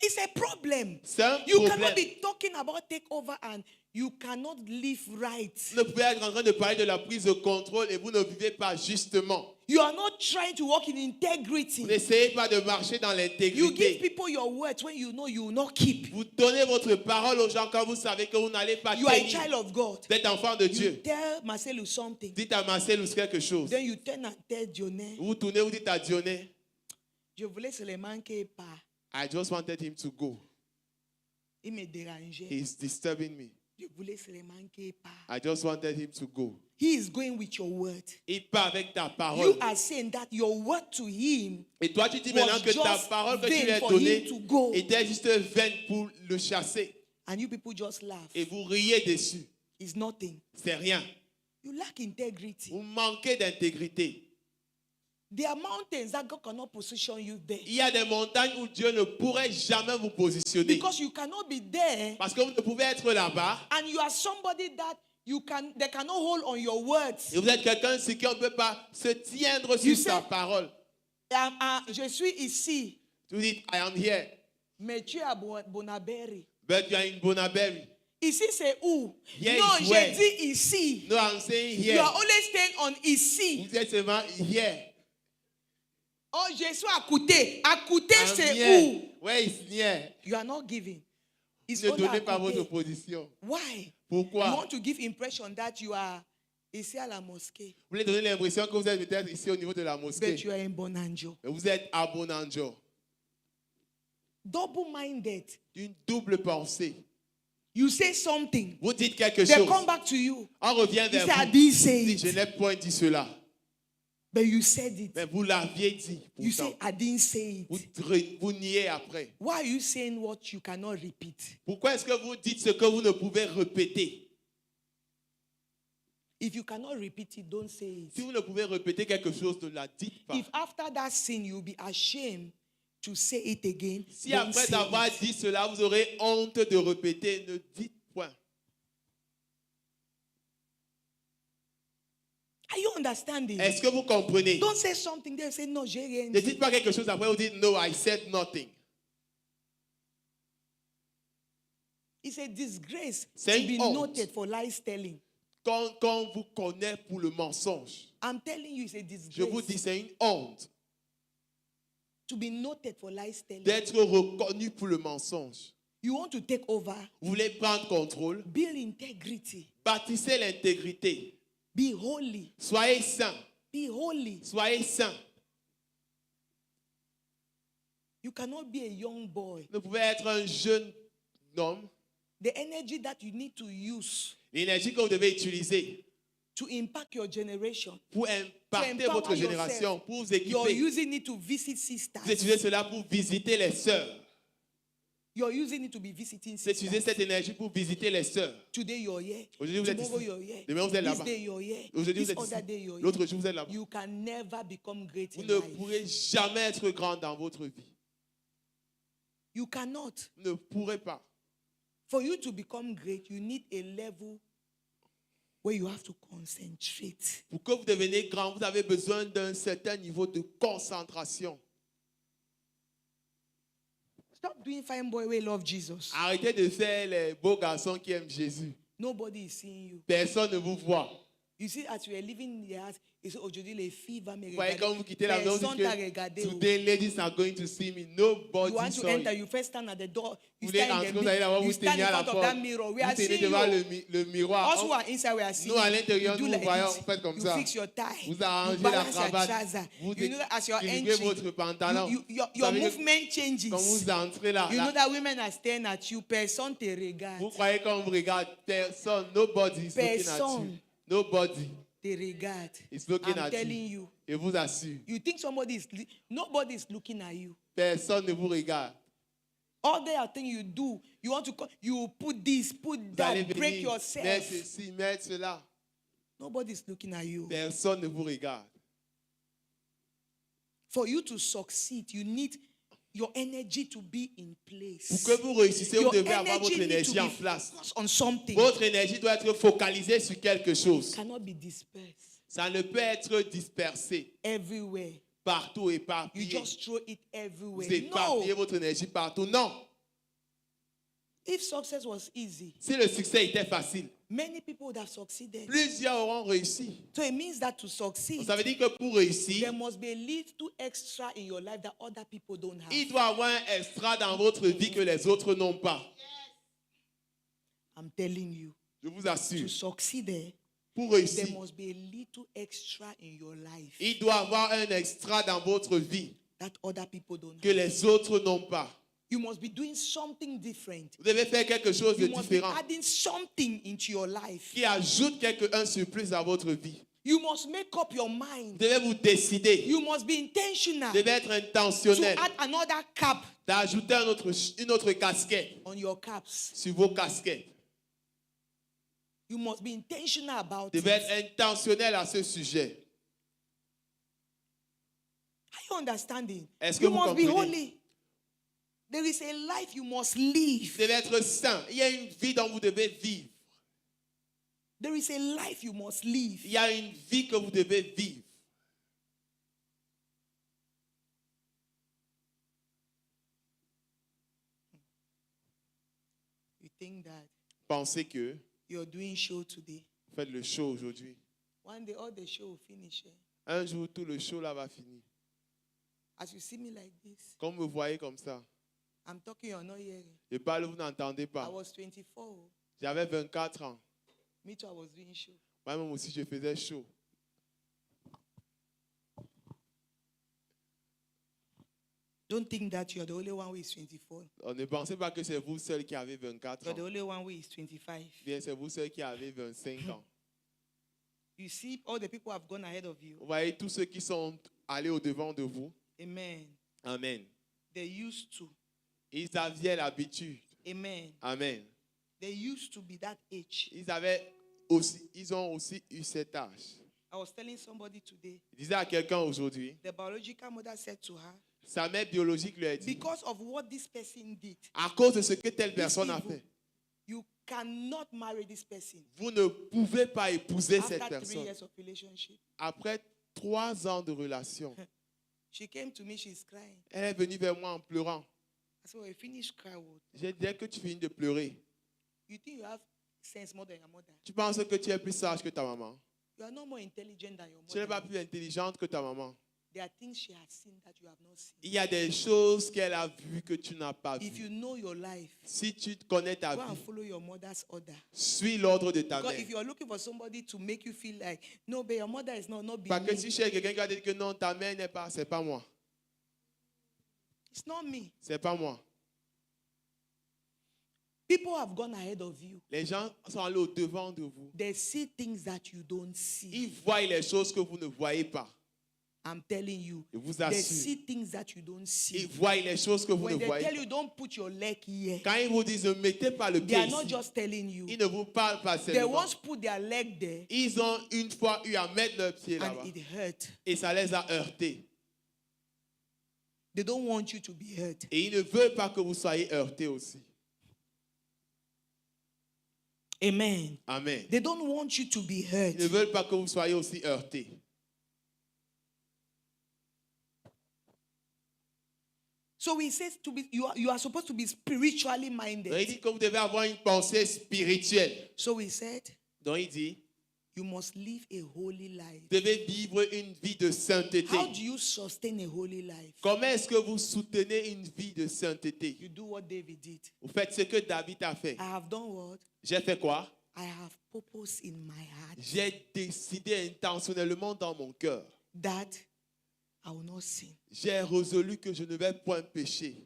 A: It's a problem.
B: C'est un
A: You
B: problème.
A: cannot be talking about takeover and you cannot live right.
B: Vous ne pouvez être en train de parler de la prise de contrôle et vous ne vivez pas justement.
A: You are not trying to walk in integrity.
B: Vous n'essayez pas de marcher dans
A: You give
B: l'intégrité.
A: people your words when you know you will not keep.
B: Vous donnez votre parole aux gens quand vous savez que vous n'allez pas
A: You are a
B: tenir.
A: child of God.
B: Vous êtes enfant de
A: You
B: Dieu.
A: tell Marcellus something.
B: Dites à Marcellus quelque chose.
A: Then you turn and tell Dionne,
B: Vous tournez, vous dites à Dionne,
A: je voulais seulement qu'il part.
B: I just wanted him to go.
A: Il me dérangeait.
B: He's disturbing me.
A: Je voulais seulement qu'il part.
B: I just wanted him to go.
A: He is going with your word.
B: Il part avec ta parole.
A: You are saying that your word to him
B: Et toi, tu dis maintenant
A: was
B: que ta
A: just
B: parole que tu lui
A: vain
B: as
A: for
B: donnée
A: him to go.
B: était juste vaine pour le chasser.
A: and you people just laugh.
B: Et vous riez dessus.
A: It's nothing.
B: C'est rien.
A: You lack integrity.
B: Vous manquez d'intégrité.
A: There are mountains that God cannot position you there.
B: Il y a des montagnes où Dieu ne pourrait jamais vous positionner.
A: Because you cannot be there
B: Parce que vous ne pouvez être là-bas.
A: and you are somebody that they cannot hold on your words.
B: Et vous êtes quelqu'un sur qui on ne peut pas se tiendre sur
A: You
B: sa
A: say-
B: parole.
A: Je suis ici,
B: Tu dis, I am here.
A: mais tu es à Bonaberry.
B: But you are in Bonaberry.
A: Ici, c'est où?
B: Here
A: Non,
B: is
A: j'ai
B: where?
A: dit ici.
B: No, I'm saying
A: You
B: here.
A: are always staying on ici.
B: Vous êtes seulement here.
A: Oh, je suis à côté. À côté,
B: I'm
A: c'est
B: here.
A: où?
B: Where is near?
A: You are not giving. It's
B: Ne
A: only à
B: donnez pas votre
A: côté.
B: position.
A: Why?
B: Pourquoi?
A: You want to give impression that you are ici à la mosquée,
B: Vous voulez donner l'impression que vous êtes peut-être ici au niveau de la mosquée.
A: but you are in Bonanjo.
B: Mais vous êtes à Bonanjo.
A: Double-minded.
B: Une double pensée.
A: You say something,
B: Vous dites quelque
A: they
B: chose.
A: come back to you.
B: On revient
A: You
B: vers
A: say, I
B: vous.
A: didn't say
B: Dites, je
A: it,
B: n'ai point dit cela.
A: but you said it.
B: Mais vous l'aviez dit.
A: You
B: Pourtant.
A: say, I didn't say
B: Vous,
A: it.
B: vous niez après.
A: Why are you saying what you cannot repeat?
B: Pourquoi est-ce que vous dites ce que vous ne pouvez répéter?
A: If you cannot repeat it, don't say
B: Si
A: it.
B: vous ne pouvez répéter quelque chose, ne la dites pas.
A: If after that sin you'll be ashamed to say it again,
B: Si
A: don't
B: après
A: say
B: avoir
A: it.
B: dit cela, vous aurez honte de répéter, ne dites point.
A: Are you understanding?
B: Est-ce que vous comprenez?
A: Don't say something there, say no, j'ai rien
B: Ne
A: dit.
B: dites pas quelque chose après vous dites no, I said nothing.
A: It's a disgrace
B: C'est
A: to
B: une
A: be
B: honte.
A: noted for lies telling.
B: Quand on vous connaît pour le mensonge,
A: I'm telling you, it's a
B: je vous dis,
A: disgrace
B: c'est une honte
A: to be noted for lies telling.
B: d'être reconnu pour le mensonge.
A: You want to take over,
B: Vous voulez prendre contrôle,
A: build integrity,
B: bâtissez l'intégrité.
A: be holy,
B: Soyez saints.
A: be holy.
B: Soyez saints.
A: You cannot be a young boy.
B: Vous pouvez être un jeune homme.
A: The energy that you need to use
B: L'énergie que vous devez utiliser
A: to impact your generation,
B: pour impacter
A: empower
B: votre génération,
A: yourself.
B: pour vous
A: you're
B: équiper.
A: using it to visit sisters.
B: Vous utilisez cela pour visiter les sœurs.
A: You're using it to be visiting
B: Vous utilisez
A: sisters.
B: cette énergie pour visiter les sœurs.
A: Today you're here.
B: Aujourd'hui, vous êtes
A: Tomorrow
B: ici.
A: you're here.
B: Demain, vous êtes
A: This
B: là-bas.
A: day you're here.
B: Aujourd'hui,
A: This
B: vous êtes
A: other day
B: ici.
A: you're
B: L'autre
A: here.
B: jour, vous êtes là-bas.
A: You can never become great
B: Vous
A: in
B: ne
A: life.
B: pourrez jamais être grand dans votre vie.
A: You cannot.
B: Vous ne pourrez pas.
A: For you to become great, you need a level where you have to concentrate.
B: Pour que vous deveniez grand, vous avez besoin d'un certain niveau de concentration.
A: Stop doing fine boy we love Jesus.
B: Arrêtez de faire les beaux garçons qui aiment Jésus.
A: Nobody is seeing you.
B: Personne ne vous voit.
A: You see, as you are living in the house, you say, aujourd'hui, les filles vont me
B: Vous voyez, quand
A: regarder.
B: vous quittez la maison, vous
A: Personne
B: dites
A: t'a
B: que
A: regardé.
B: today ladies are going to see me.
A: You
B: Nobody
A: want to
B: saw
A: enter,
B: you.
A: you first stand at the door. You
B: Vous voulez
A: stand
B: rentrer,
A: in
B: vous allez là-bas,
A: you
B: vous
A: stand
B: tenez
A: in
B: à la
A: front of
B: porte.
A: that mirror. We
B: Vous
A: are
B: tenez
A: seeing
B: devant
A: you.
B: le miroir.
A: Us who are inside, we are seeing
B: Nous, à
A: you.
B: l'intérieur,
A: You do
B: nous
A: like
B: voyons,
A: this.
B: vous faites comme
A: You
B: ça.
A: fix your tie.
B: Vous
A: You
B: arrangez la
A: balance your
B: cravate.
A: trouser.
B: Vous
A: You know that as you're
B: équilibrez
A: entering,
B: votre pantalon.
A: your
B: Vous savez que
A: movement changes.
B: quand vous entrez là,
A: You
B: là,
A: know that women are staring at you. Personne te regarde.
B: vous croyez qu'on vous regarde. Personne. Nobody is looking at you.
A: Personne.
B: Nobody
A: They regard.
B: is looking
A: I'm
B: at
A: telling
B: you.
A: you.
B: Je vous assure.
A: You think nobody is looking at you.
B: Personne ne vous regarde.
A: All the thing you do, you put this, put
B: Vous allez
A: that, break
B: venir,
A: yourself.
B: mettre ceci, mettre cela.
A: Nobody is looking at you.
B: Personne ne vous regarde.
A: For you to succeed, you need your energy to be in place.
B: Pour que vous réussissez, vous
A: Your
B: devez avoir
A: energy
B: votre
A: need to
B: énergie
A: be
B: en place.
A: focused on something.
B: Votre énergie doit être focalisée sur quelque chose.
A: Cannot be dispersed
B: Ça ne peut être dispersé
A: everywhere.
B: partout
A: You
B: éparpillé.
A: just throw it
B: Vous
A: everywhere.
B: éparpillez
A: No.
B: votre énergie partout. Non.
A: If success was easy,
B: Si le succès était facile,
A: many people would have succeeded.
B: plusieurs auront réussi.
A: So it means that to succeed,
B: Ça veut dire que pour réussir,
A: there must be a little extra in your life that other people don't have.
B: il doit y avoir un extra dans votre vie que les autres n'ont pas.
A: I'm telling you,
B: Je vous
A: to
B: assure.
A: succeed there,
B: Pour
A: there
B: réussir,
A: must be a little extra in your life
B: il doit y avoir un extra dans votre vie
A: that other people don't
B: que
A: have.
B: les autres n'ont pas.
A: You must be doing something different.
B: Vous devez faire quelque chose de
A: You must be
B: différent
A: adding something into your life.
B: qui ajoute un surplus à votre vie.
A: You must make up your
B: Vous
A: mind.
B: devez vous décider.
A: You must be intentional
B: Vous devez être
A: to
B: intentionnel
A: add another cap
B: d'ajouter une autre casquette
A: on your caps.
B: sur vos casquettes.
A: You must be intentional about
B: Vous
A: it.
B: devez être intentionnel à ce sujet.
A: Are you understanding?
B: Est-ce que
A: You
B: vous
A: must be
B: comprenez?
A: holy. There is a life you must live.
B: Vous devez être saint. Il y a une vie dont vous devez vivre.
A: There is a life you must live.
B: Il y a une vie que vous devez vivre.
A: You think that
B: Pensez que
A: you're doing show today.
B: vous faites le show aujourd'hui.
A: One day all the show will finish.
B: Un jour, tout le show là va finir.
A: As you see me like this,
B: Comme vous me voyez comme ça,
A: I'm talking, you're not hearing.
B: je parle, vous n'entendez
A: I
B: pas.
A: was 24.
B: J'avais 24 ans.
A: Me too, I was doing show.
B: Moi-même aussi, je faisais show.
A: Don't think that you're the only one who is 24.
B: Ne pensez pas que c'est vous seul qui avez 24
A: You're the
B: ans.
A: only one who is 25.
B: Bien, c'est vous seul qui avez 25 ans.
A: You see, all the people have gone ahead of you.
B: Vous voyez tous ceux qui sont allés au-devant de vous.
A: Amen.
B: Amen.
A: They used to.
B: Ils avaient l'habitude.
A: Amen.
B: Amen.
A: They used to be that age.
B: Ils ont aussi eu cet âge.
A: I was telling somebody today,
B: Je disais à quelqu'un aujourd'hui,
A: the biological mother said to her,
B: sa mère biologique lui a dit,
A: because of what this person did,
B: à cause de ce que telle personne a
A: evil,
B: fait,
A: you cannot marry this person
B: Vous ne pouvez pas épouser cette
A: after 3
B: personne.
A: years of relationship.
B: Après 3 ans de relation,
A: She came to me, she's crying.
B: elle est venue vers moi en pleurant.
A: I said, well, you finish cry what?
B: J'ai dit, dès que tu finis de pleurer,
A: You think you have sense more than your mother?
B: tu penses que tu es plus sage que ta maman.
A: You are not more intelligent than your
B: Tu n'es pas
A: mother.
B: plus intelligente que ta maman.
A: There are things she has seen that you have not seen.
B: Il y a des choses qu'elle a vues que tu n'as pas
A: If
B: vues.
A: you know your life,
B: Si tu connais ta
A: go and
B: vie,
A: follow your mother's order.
B: suis l'ordre de ta
A: Because
B: mère.
A: if you are looking for somebody to make you feel like, no, but your mother is not be
B: Parce que
A: me.
B: si tu es quelqu'un qui a dit que non, ta mère n'est pas, c'est pas moi.
A: It's not me.
B: C'est pas moi.
A: People have gone ahead of you.
B: Les gens sont allés au devant de vous.
A: They see things that you don't see.
B: Ils voient les choses que vous ne voyez pas.
A: I'm telling you.
B: Je vous
A: They
B: assure.
A: see things that you don't
B: Ils
A: see.
B: voient les choses que vous
A: When
B: ne
A: they
B: voyez
A: tell
B: pas.
A: you don't put your leg here,
B: Quand ils vous disent ne mettez pas le
A: they
B: pied
A: are not
B: ici,
A: just telling you.
B: ils ne vous parlent pas
A: They
B: seulement.
A: once put their leg there
B: Ils ont une fois eu à mettre leur pied là-bas.
A: and it hurt.
B: Et ça les a heurtés.
A: They don't want you to be hurt.
B: Et ils ne veulent pas que vous soyez heurtés aussi.
A: Amen.
B: Amen.
A: They don't want you to be hurt.
B: Ils ne veulent pas que vous soyez aussi heurtés.
A: So he says to be you are supposed to be spiritually
B: Donc il
A: minded.
B: dit que vous devez avoir une pensée spirituelle.
A: So he said
B: Donc il dit,
A: you must live a holy life.
B: vous devez vivre une vie de sainteté.
A: How do you sustain a holy life?
B: Comment est-ce que vous soutenez une vie de sainteté?
A: You do what David did.
B: Vous faites ce que David a fait.
A: I have done what?
B: J'ai fait quoi?
A: I have purpose in my heart
B: J'ai décidé intentionnellement dans mon cœur.
A: that I will not sin.
B: J'ai résolu que je ne vais point pécher.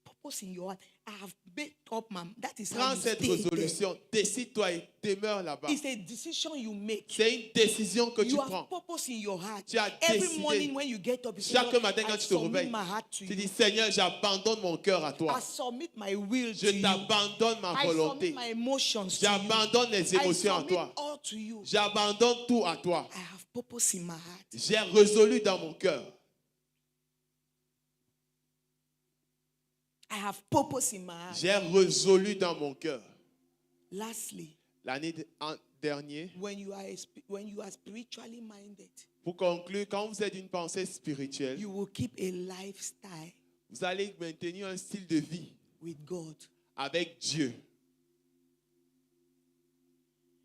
A: Purpose in your heart. I have made up my. That is how
B: Prends
A: you
B: cette
A: stay there.
B: résolution, décide-toi et demeure là-bas.
A: It's a decision you make.
B: C'est une décision que tu
A: You have
B: prends.
A: purpose in your heart.
B: Tu as
A: Every
B: décidé.
A: morning when you get up, you say,
B: Chaque
A: Lord,
B: matin
A: I
B: quand tu te
A: submit
B: réveilles,
A: my heart to
B: tu
A: you.
B: dis Seigneur, j'abandonne mon cœur à toi.
A: I submit my will to
B: Je
A: you.
B: t'abandonne ma
A: I
B: volonté.
A: submit my emotions to you.
B: J'abandonne les
A: I
B: émotions à
A: submit
B: toi.
A: all to you.
B: J'abandonne tout à toi.
A: I have purpose in my heart.
B: J'ai résolu dans mon cœur.
A: I have purpose in my heart.
B: J'ai résolu dans mon cœur.
A: Lastly,
B: L'année dernière,
A: when you are spiritually minded,
B: pour conclure, quand vous êtes d'une pensée spirituelle,
A: you will keep a lifestyle
B: vous allez maintenir un style de vie
A: with God.
B: avec Dieu.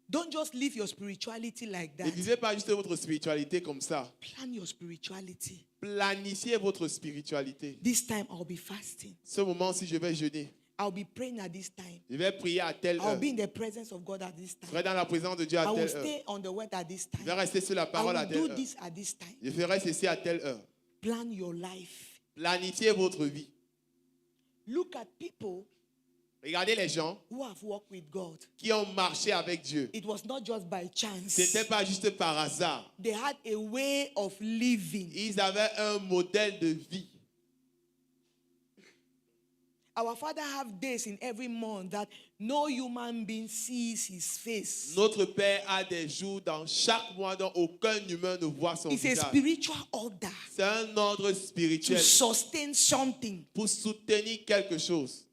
A: Don't just live your spirituality like
B: Ne
A: that.
B: vivez pas juste votre spiritualité comme ça.
A: Plan your spirituality.
B: Planifiez votre spiritualité.
A: This time I'll be fasting.
B: Ce moment-ci, je vais jeûner.
A: I'll be praying at this time.
B: Je vais prier à telle
A: I'll
B: heure.
A: be in the presence of God at this
B: Je
A: time.
B: serai dans la présence de Dieu
A: I
B: à
A: will
B: telle heure.
A: stay on the word at this
B: Je vais
A: time.
B: rester sur la
A: I
B: parole à
A: will
B: telle
A: do
B: heure.
A: this at this time.
B: Je ferai ceci à telle heure.
A: Plan your life.
B: Planifiez votre vie.
A: Look at people
B: Regardez les gens
A: who have walked with God.
B: qui ont marché avec Dieu.
A: It was not just by chance.
B: Ce n'était pas juste par hasard.
A: They had a way of living.
B: Ils avaient un modèle de vie.
A: Our Father have days in every month that no human being sees his face.
B: Notre Père a des jours dans chaque mois dont aucun humain ne voit son
A: It's a
B: visage.
A: spiritual order
B: C'est un ordre
A: to
B: spirituel
A: sustain something.
B: pour soutenir quelque chose.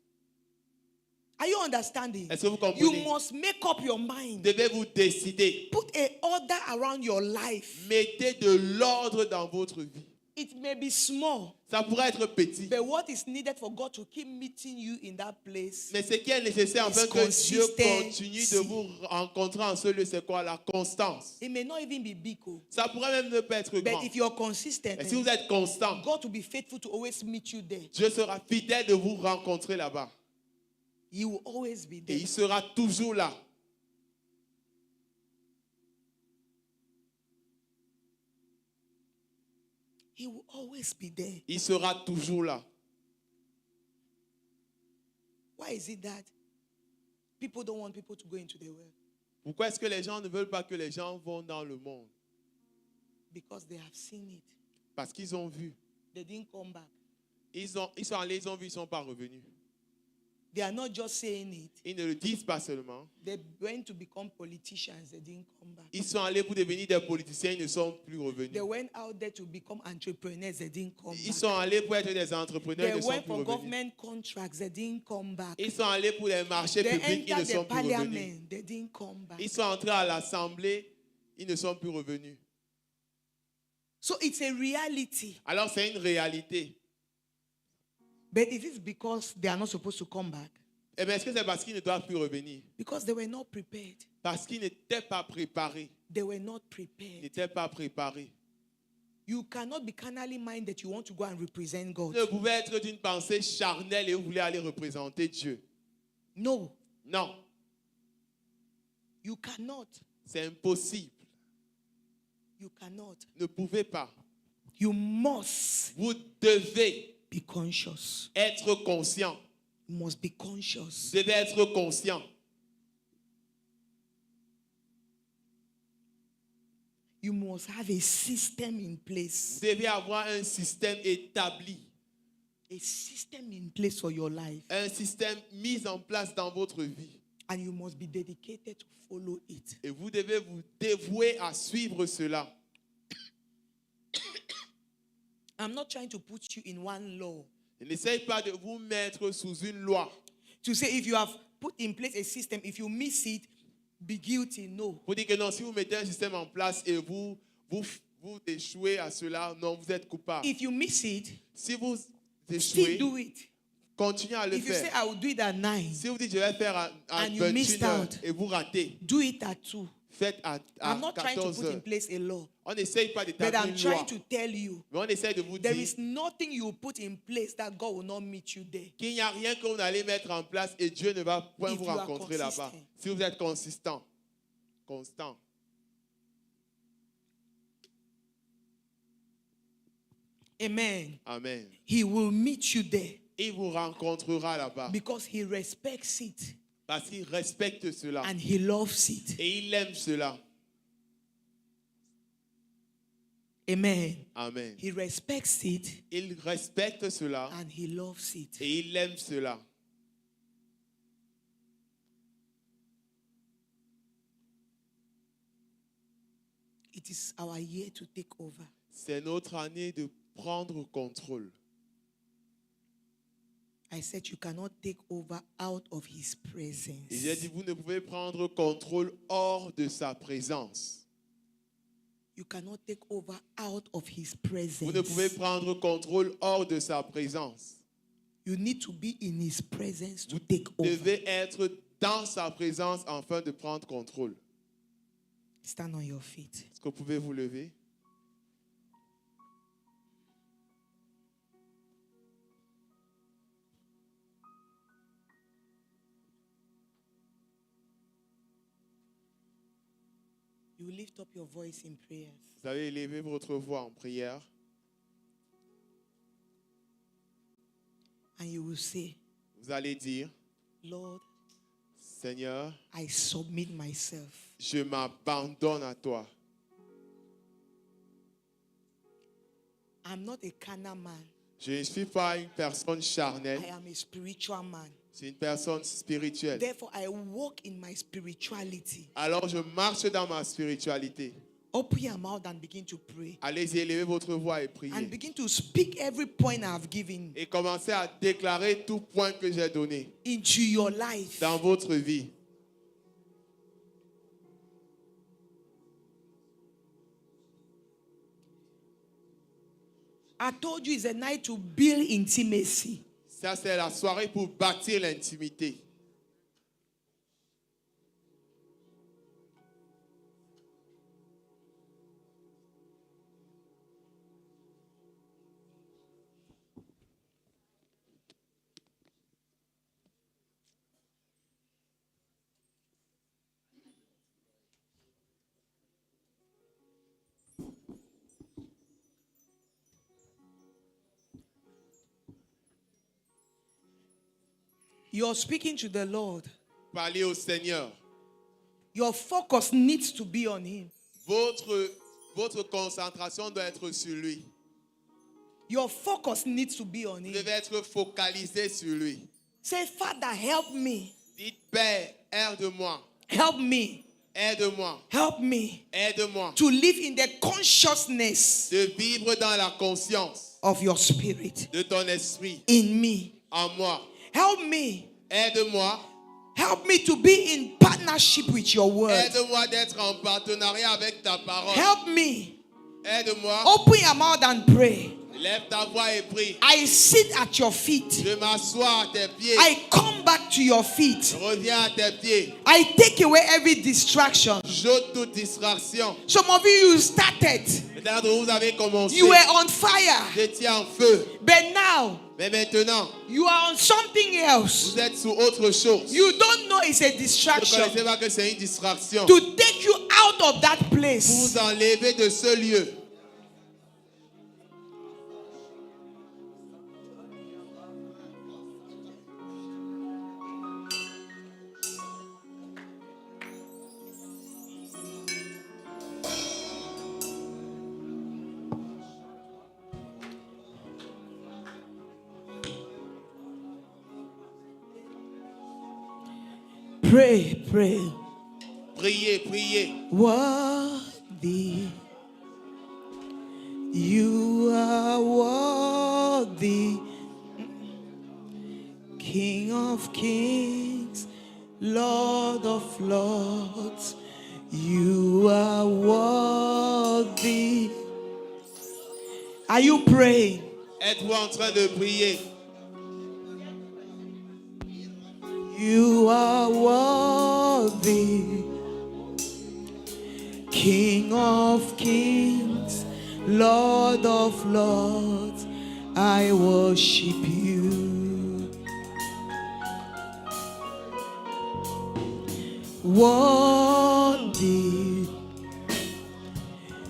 A: Are you understanding?
B: Est-ce que vous comprenez?
A: You must make up your mind.
B: Devez vous décider.
A: Put a order around your life.
B: Mettez de l'ordre dans votre vie.
A: It may be small,
B: Ça pourrait être petit,
A: but what is needed for God to keep meeting you in that place?
B: mais ce qui est nécessaire afin
A: It's
B: que Dieu
A: consistency.
B: continue de vous rencontrer en ce lieu, c'est quoi? La constance.
A: It may not even be big,
B: Ça pourrait même ne pas être grand.
A: but if you're consistent,
B: Mais si vous êtes constant,
A: God will be faithful to always meet you there.
B: Dieu sera fidèle de vous rencontrer là-bas.
A: He will always be
B: Et
A: there.
B: il sera toujours là.
A: He will always be there.
B: Il sera toujours là.
A: Why is it that people don't want people to go into the world?
B: Pourquoi est-ce que les gens ne veulent pas que les gens vont dans le monde?
A: Because they have seen it.
B: Parce qu'ils ont vu.
A: They didn't come back.
B: Ils sont allés, ils ont vu, ils ne sont pas revenus.
A: They are not just saying it.
B: Ils ne le disent pas seulement.
A: They went to become politicians. They didn't come back.
B: Ils sont allés pour devenir des politiciens, ils ne sont plus revenus.
A: They went out there to become entrepreneurs. They didn't come
B: Ils
A: back.
B: sont allés pour être des entrepreneurs,
A: They
B: ils ne sont
A: went
B: plus
A: for
B: revenus.
A: government contracts. They didn't come back.
B: Ils sont allés pour les marchés
A: They
B: publics, ils ne
A: entered
B: sont
A: the
B: plus revenus.
A: parliament. They didn't come back.
B: Ils sont entrés à l'Assemblée, ils ne sont plus revenus.
A: So it's a reality.
B: Alors c'est une réalité.
A: But is it because they are not supposed to come back?
B: Eh bien, est-ce que c'est parce qu'ils ne doivent plus revenir?
A: Because they were not prepared.
B: Parce qu'ils n'étaient pas préparés.
A: They were not
B: Ils
A: prepared.
B: n'étaient pas préparés.
A: You cannot be carnally minded. You want to go and represent God.
B: Vous ne pouvez être d'une pensée charnelle et vous voulez aller représenter Dieu.
A: No,
B: Non,
A: you cannot.
B: c'est impossible.
A: You cannot.
B: Ne pouvez pas.
A: You must
B: Vous devez
A: be conscious.
B: être conscient.
A: You must be conscious.
B: Vous devez être conscient.
A: You must have a system in place.
B: Vous devez avoir un système établi.
A: A system in place for your life.
B: Un système mis en place dans votre vie.
A: And you must be dedicated to follow it.
B: Et vous devez vous dévouer à suivre cela.
A: I'm not trying to put you in one law.
B: Et n'essayez pas de vous mettre sous une loi.
A: To say if you have put in place a system, if you miss it, be guilty. No.
B: Vous dites que non, si vous mettez un système en place et vous échouez à cela, non, vous êtes coupable.
A: If you miss it,
B: Si vous
A: still
B: échouez,
A: do it.
B: continuez à le
A: If you say
B: faire.
A: I will do it at 9,
B: Si vous dites je vais faire à
A: And you missed
B: 21 heures
A: out.
B: et vous ratez,
A: do it at 2.
B: faites à
A: I'm not trying to
B: 14
A: put in
B: heures.
A: place a law,
B: On n'essaye pas
A: but
B: d'établir
A: I'm
B: une
A: trying
B: loi,
A: to tell you
B: mais on essaye de vous
A: there
B: dire
A: is nothing you put in place that God will not meet you there.
B: qu'il n'y a rien que vous allez mettre en place et Dieu ne va point
A: If
B: vous
A: you are
B: rencontrer là-bas.
A: consistent.
B: Si vous êtes consistant, constant.
A: Amen.
B: Amen.
A: He will meet you there
B: Il vous rencontrera là-bas
A: because he respects it
B: parce qu'il respecte cela
A: and he loves it.
B: et il aime cela.
A: Amen.
B: Amen.
A: He respects it
B: Il respecte cela
A: and he loves it.
B: et il aime cela.
A: It is our year to take over.
B: C'est notre année de prendre contrôle.
A: I said you cannot take over out of his presence.
B: Et j'ai dit, vous ne pouvez prendre contrôle hors de sa présence.
A: You cannot take over out of his
B: Vous ne pouvez
A: presence.
B: prendre contrôle hors de sa présence.
A: You need to be in his presence to
B: Vous
A: take over.
B: devez être dans sa présence afin de prendre contrôle.
A: Stand on your feet.
B: Est-ce que vous pouvez vous lever?
A: You lift up your voice in prayers.
B: Vous allez élever votre voix en prière
A: And you will say,
B: vous allez dire,
A: Lord,
B: Seigneur,
A: I submit myself.
B: je m'abandonne à toi.
A: I'm not a carnal man.
B: Je ne suis pas une personne charnelle,
A: I am a spiritual man.
B: je suis une personne spirituelle.
A: Therefore, I walk in my spirituality.
B: Alors je marche dans ma spiritualité.
A: Open your mouth and begin to pray.
B: Allez-y, élevez votre voix et priez.
A: And begin to speak every point I've given
B: Et commencez à déclarer tout point que j'ai donné
A: into your life.
B: dans votre vie.
A: I told you it's a night to build intimacy.
B: Ça, c'est la soirée pour bâtir l'intimité.
A: You're speaking to the Lord.
B: Parlez au Seigneur.
A: Your focus needs to be on him.
B: Votre concentration doit être sur lui.
A: Your focus needs to be on
B: Vous
A: him.
B: devez être focalisé sur lui.
A: Say, Father, help me.
B: Dites, Père, aide-moi.
A: Help me.
B: Aide-moi.
A: Help me
B: Aide-moi.
A: to live in the consciousness
B: De vivre dans la conscience
A: of your spirit
B: de ton esprit
A: in me.
B: en moi.
A: Help me.
B: Aide-moi.
A: Help me to be in partnership with your word.
B: Aide-moi d'être en partenariat avec ta parole.
A: Help me.
B: Aide-moi.
A: Open your mouth and pray.
B: Lève ta voix et prie.
A: I sit at your feet.
B: Je m'assois à tes pieds.
A: I come back to your feet.
B: Je reviens à tes pieds.
A: I take away every distraction.
B: J'ôte toute distraction.
A: Some of you started.
B: Peut-être vous avez commencé.
A: You were on fire.
B: Vous étiez en feu.
A: But now,
B: Mais maintenant,
A: you are on something else.
B: vous êtes sous autre chose.
A: You don't know it's a
B: Vous ne
A: distraction.
B: connaissez pas que c'est une distraction.
A: To take you out of that
B: Pour
A: place.
B: vous enlever de ce lieu.
A: Pray, pray.
B: Priez, priez.
A: Worthy. You are worthy. King of kings, Lord of lords. You are worthy. Are you praying?
B: Êtes-vous en train de prier?
A: You are worthy, King of kings, Lord of lords, I worship you. Worthy,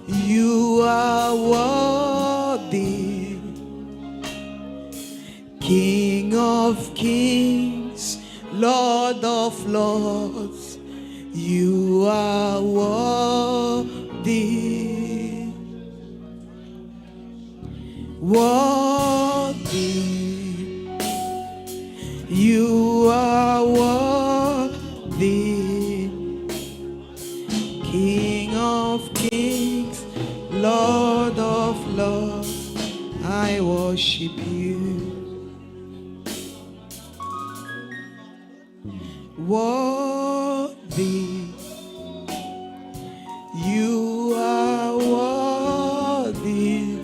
A: you are worthy, King of kings, Lord of lords, you are worthy. Worthy, you are worthy. King of kings, Lord of lords, I worship you. Worthy, you are worthy,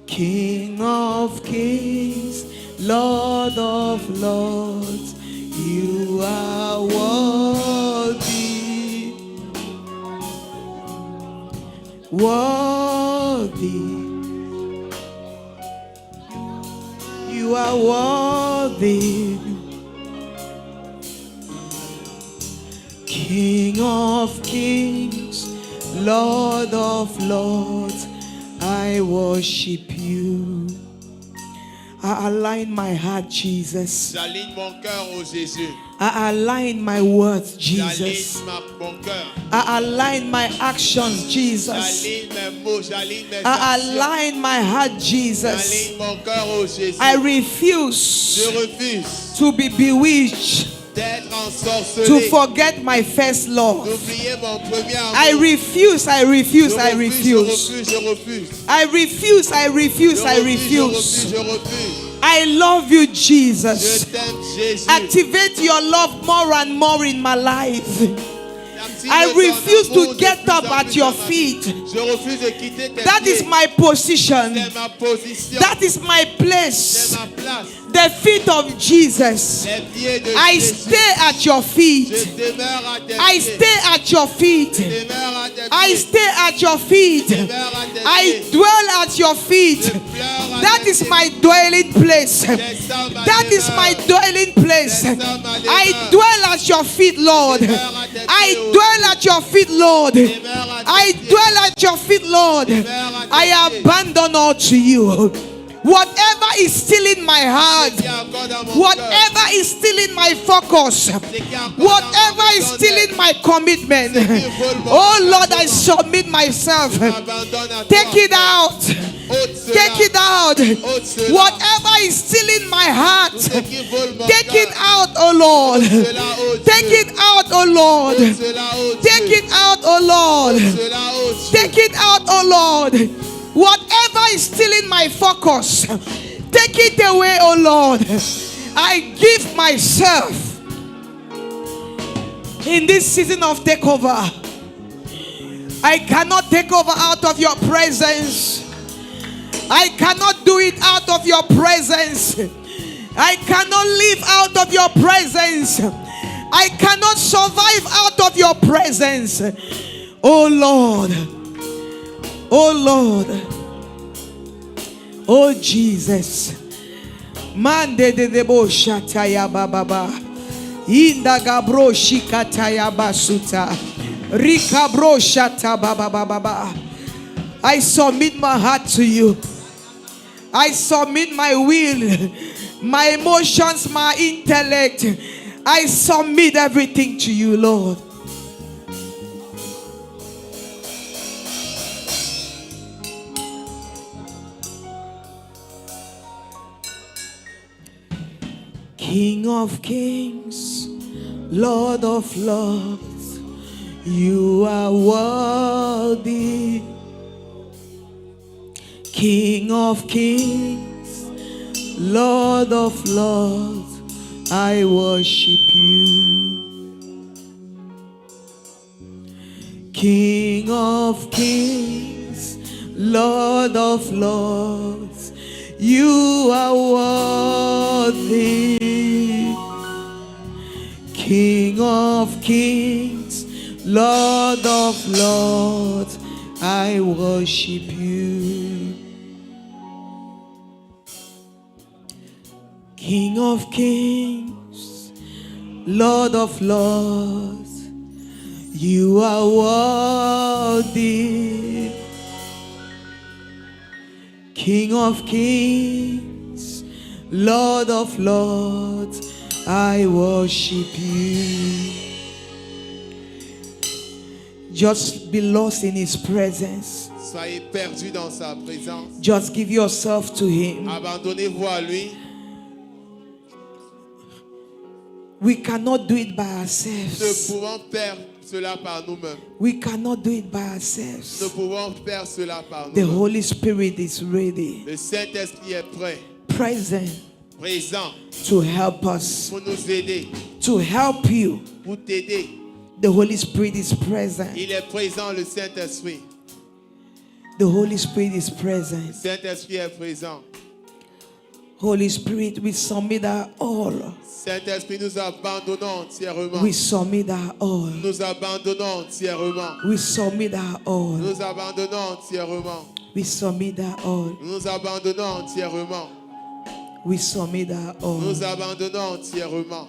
A: King of kings, Lord of lords, you are worthy, worthy, you are worthy. King of kings, Lord of lords, I worship you. I align my heart, Jesus.
B: J'aligne mon cœur au Jésus.
A: I align my words, Jesus.
B: J'aligne mon cœur.
A: I align my actions, Jesus.
B: J'aligne mes mots, j'aligne mes
A: I
B: actions.
A: align my heart, Jesus.
B: J'aligne mon cœur au Jésus.
A: I refuse
B: Je refuse
A: to be bewitched,
B: d'être
A: to
B: ensorcelé.
A: forget my first love.
B: D'oublier mon premier amour.
A: I refuse, I refuse, I refuse.
B: Je refuse, je refuse.
A: I refuse, I refuse,
B: Je
A: I
B: refuse,
A: refuse.
B: je refuse.
A: I love you,
B: Je
A: Jesus.
B: t'aime, Jésus.
A: Activate your love more and more in my life.
B: Active
A: I
B: ton
A: refuse
B: amour
A: to
B: de
A: get
B: plus
A: up
B: en
A: at
B: plus
A: your
B: dans ma
A: feet.
B: vie. Je refuse de quitter tes
A: That
B: pieds.
A: is my position.
B: C'est ma position.
A: That is my
B: C'est
A: place.
B: ma place.
A: The feet of Jesus.
B: Les pieds de
A: I
B: Jésus.
A: stay at your
B: Je
A: feet.
B: demeure à tes
A: I
B: pieds.
A: stay at your feet.
B: Je demeure à tes
A: I
B: pieds.
A: stay at your feet.
B: Je demeure à tes
A: I
B: pieds.
A: dwell at your feet.
B: Je pleure à
A: That
B: tes
A: is
B: pieds.
A: my dwelling place.
B: Descends ma
A: That is
B: demeure.
A: my dwelling place.
B: Descends ma
A: I
B: demeure.
A: dwell at your feet, Lord. I dwell at your feet, Lord. I dwell at your feet, Lord. I abandon all to you. Whatever is stealing my heart,
B: qui accorde à mon cœur,
A: whatever is stealing my focus,
B: ce qui accorde à
A: whatever
B: mon
A: is
B: raison
A: stealing my commitment,
B: vole mon
A: oh Lord, I
B: engagement.
A: submit myself.
B: m'abandonne à
A: Take
B: toi.
A: it out.
B: Ôte cela.
A: Take it out.
B: Ôte cela.
A: Whatever is stealing my heart,
B: Tout ce qui vole mon
A: take
B: cœur.
A: it out, oh Lord.
B: Cela, oh
A: Take
B: Dieu.
A: it out, oh Lord.
B: Cela, oh
A: Take
B: Dieu.
A: it out, oh Lord.
B: Cela, oh Dieu.
A: Take it out, oh Lord. Whatever is stealing my focus, take it away, oh Lord. I give myself in this season of takeover. I cannot take over out of your presence. I cannot do it out of your presence. I cannot live out of your presence. I cannot survive out of your presence. Oh Lord. Oh Lord. Oh Jesus. Mande de debo shataya bababa. Inda gabro shikataya basuta. Rika bro shata bababa. I submit my heart to you. I submit my will, my emotions, my intellect. I submit everything to you, Lord. King of kings, Lord of lords, you are worthy. King of kings, Lord of lords, I worship you. King of kings, Lord of lords, you are worthy. King of kings, Lord of lords, I worship you. King of kings, Lord of lords, you are worthy. King of kings, Lord of lords, I worship you. Just be lost in his presence.
B: Soyez perdus dans sa présence.
A: Just give yourself to him.
B: Abandonnez-vous à lui.
A: We cannot do it by
B: Nous ne
A: ourselves.
B: pouvons faire cela par nous-mêmes.
A: We cannot do it by
B: Nous ne
A: ourselves.
B: pouvons faire cela par
A: The
B: nous-mêmes.
A: Holy Spirit is ready,
B: Le Saint-Esprit est prêt,
A: present
B: présent
A: to help us,
B: pour nous aider,
A: to help you.
B: pour t'aider.
A: The Holy Spirit is present.
B: Il est présent, le Saint-Esprit.
A: The Holy Spirit is
B: Le
A: present.
B: Saint-Esprit est présent.
A: Holy Spirit, we submit our all.
B: Saint-Esprit, nous abandonnons entièrement.
A: We submit our all.
B: Nous abandonnons entièrement.
A: We submit our all.
B: Nous abandonnons entièrement.
A: We submit our all.
B: Nous abandonnons entièrement.
A: We submit our all.
B: Nous abandonnons entièrement.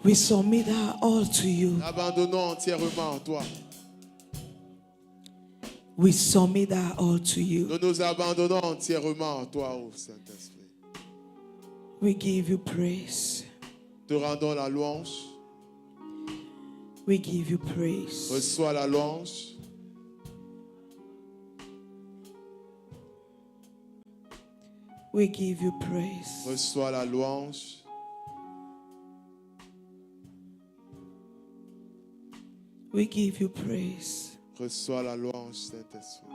A: We submit our all to you.
B: Abandonnons entièrement en toi.
A: We submit our all to you.
B: Nous nous abandonnons entièrement en toi, ô Saint-Esprit.
A: We give you praise.
B: Te rendons la louange.
A: We give you praise.
B: Reçois la louange.
A: We give you praise.
B: Reçois la louange.
A: We give you praise.
B: Reçois la louange, Saint-Esprit.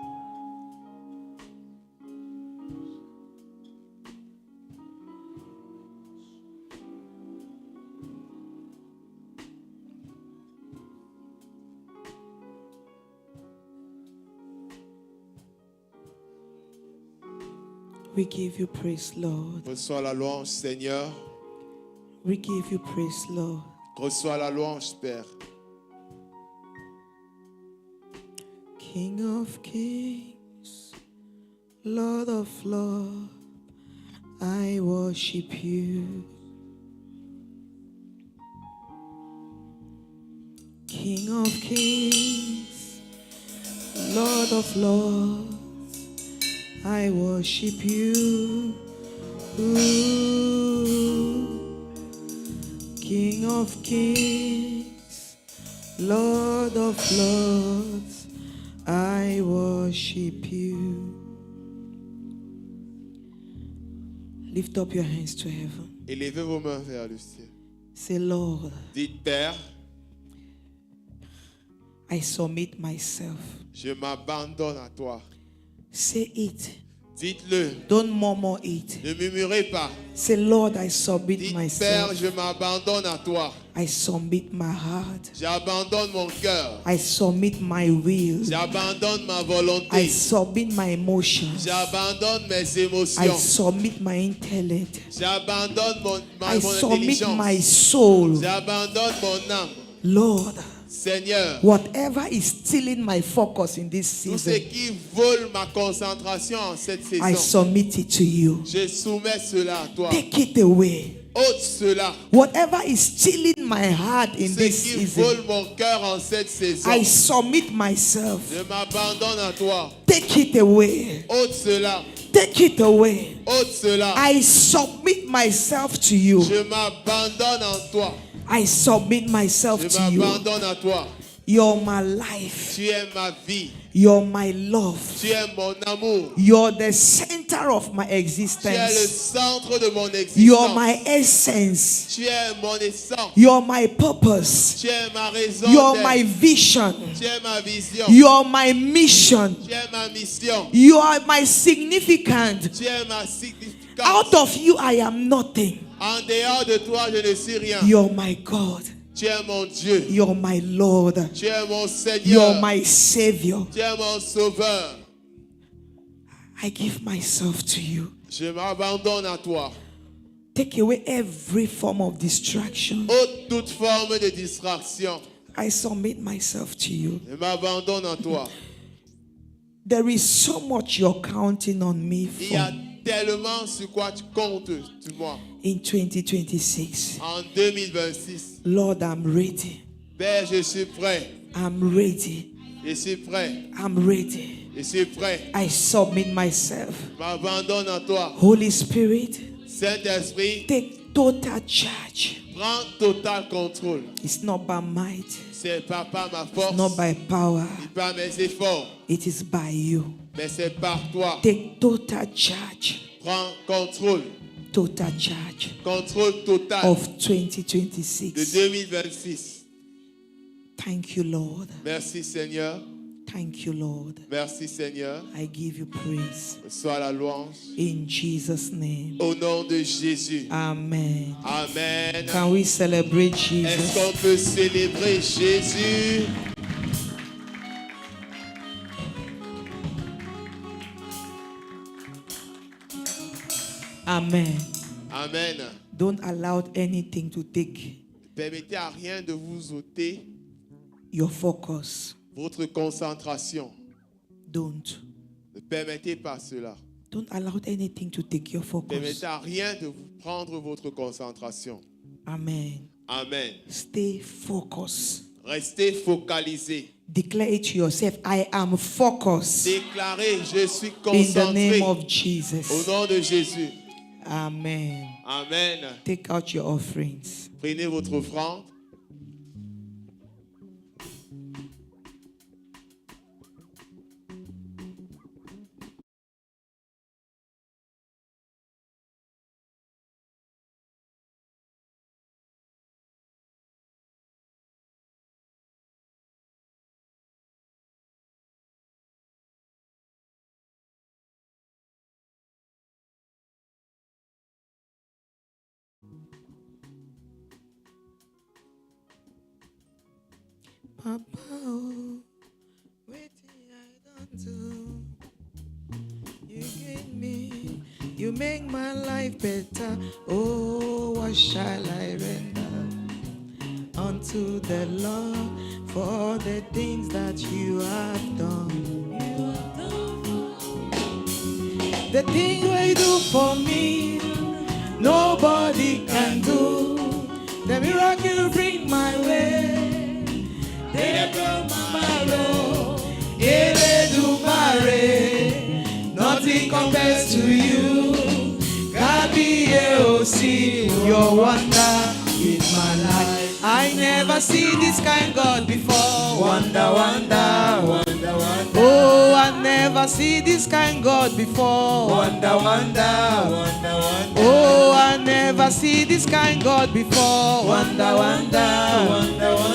A: We give you praise, Lord.
B: Reçois la louange, Seigneur.
A: We give you praise, Lord.
B: Reçois la louange, Père.
A: King of kings, Lord of lords, I worship you. King of kings, Lord of lords, I worship you. Ooh. King of kings, Lord of lords, I worship you. Lift up your hands to heaven.
B: Élevez vos mains vers le ciel.
A: Say, Lord,
B: Dites, Père,
A: I submit myself.
B: je m'abandonne à toi.
A: Say it.
B: Dites-le.
A: Don't murmur it.
B: Ne murmurez pas.
A: Say, Lord, I submit
B: Dites, Père,
A: myself.
B: je m'abandonne à toi.
A: I submit my heart.
B: J'abandonne mon cœur.
A: I submit my will.
B: J'abandonne ma
A: I
B: volonté.
A: submit my emotions.
B: J'abandonne mes
A: I
B: émotions.
A: submit my intellect.
B: J'abandonne mon
A: I submit
B: intelligence.
A: my soul.
B: J'abandonne mon âme.
A: Lord,
B: Seigneur,
A: whatever is stealing my focus in this
B: tout ce
A: season,
B: qui vole ma concentration en cette
A: I
B: saison,
A: submit it to you.
B: je soumets cela à toi.
A: Take it away.
B: Ôte cela.
A: Whatever is stealing my heart in
B: Ce
A: this
B: qui
A: season,
B: vole mon cœur en cette saison,
A: I submit myself.
B: je m'abandonne à toi.
A: Take it away.
B: Ôte cela.
A: Take it away.
B: Ôte cela.
A: I submit myself to you.
B: Je m'abandonne en toi.
A: I submit myself
B: Je
A: to you.
B: m'abandonne à toi.
A: You're my life.
B: Tu es ma vie.
A: You're my love.
B: Tu es mon amour.
A: You're the center of my
B: Tu es le
A: existence.
B: centre de mon
A: You're
B: existence.
A: my essence.
B: Tu es mon essence.
A: You're my purpose.
B: Tu es ma raison
A: You're
B: d'être.
A: my vision.
B: Tu es ma vision.
A: You're my mission.
B: Tu es ma mission.
A: You are my significant.
B: Tu es ma significance.
A: Out of you, I am nothing.
B: En dehors de toi, je ne suis rien.
A: You're my God.
B: Tu es mon Dieu.
A: You're my Lord.
B: Tu es mon Seigneur.
A: You're my Savior.
B: Tu es mon Sauveur.
A: I give myself to you.
B: Je m'abandonne à toi.
A: Take away every form of distraction.
B: Ôte toute forme de distraction.
A: I submit myself to you.
B: Je m'abandonne à toi.
A: There is so much you're counting on me
B: Il y a
A: for
B: tellement sur quoi tu comptes sur moi.
A: in 2026.
B: En 2026,
A: Lord, I'm ready.
B: Père, je suis prêt.
A: I'm ready.
B: Je suis prêt.
A: I'm ready.
B: Je suis prêt.
A: I submit myself.
B: Je m'abandonne à toi.
A: Holy Spirit,
B: Saint-Esprit,
A: take total charge.
B: prends total contrôle.
A: It's not by might,
B: C'est pas par ma
A: it's
B: force,
A: not by power.
B: ni par mes efforts,
A: It is by you.
B: mais c'est par toi.
A: Take total charge.
B: Prends contrôle.
A: Total charge
B: Contrôle total
A: of
B: de
A: 2026.
B: 2026.
A: Thank you, Lord.
B: Merci Seigneur.
A: Thank you, Lord.
B: Merci Seigneur.
A: I give you praise.
B: Sois la louange.
A: In Jesus' name.
B: Au nom de Jésus.
A: Amen.
B: Amen.
A: Can we celebrate
B: Est-ce
A: Jesus?
B: qu'on peut célébrer Jésus?
A: Amen.
B: Amen.
A: Don't allow anything to take
B: Permettez à rien de vous ôter
A: your focus.
B: votre concentration.
A: Don't.
B: Ne permettez pas cela.
A: Don't allow anything to take your focus.
B: Permettez à rien de vous prendre votre concentration.
A: Amen.
B: Amen.
A: Stay focused.
B: Restez focalisés.
A: Declare it to yourself. I am focused.
B: Déclarez, je suis
A: In the name
B: concentré.
A: of
B: Au
A: Jesus.
B: nom de Jésus.
A: Amen.
B: Amen.
A: Take out your offerings.
B: Prenez votre offrande.
A: Papa, oh, waiting I don't do. You give me, you make my life better. Oh, what shall I render unto the Lord for the things that you have done? The thing you do for me, nobody can do. The miracle you bring my way. They broke my marrow. your wonder in my life. I never see this kind God before. Wonder, wonder, wonder, wonder. Oh, I never see this kind God before. Wonder, wonder, wonder, wonder. Oh, I never see this kind God before. Wonder, wonder, wonder, wonder.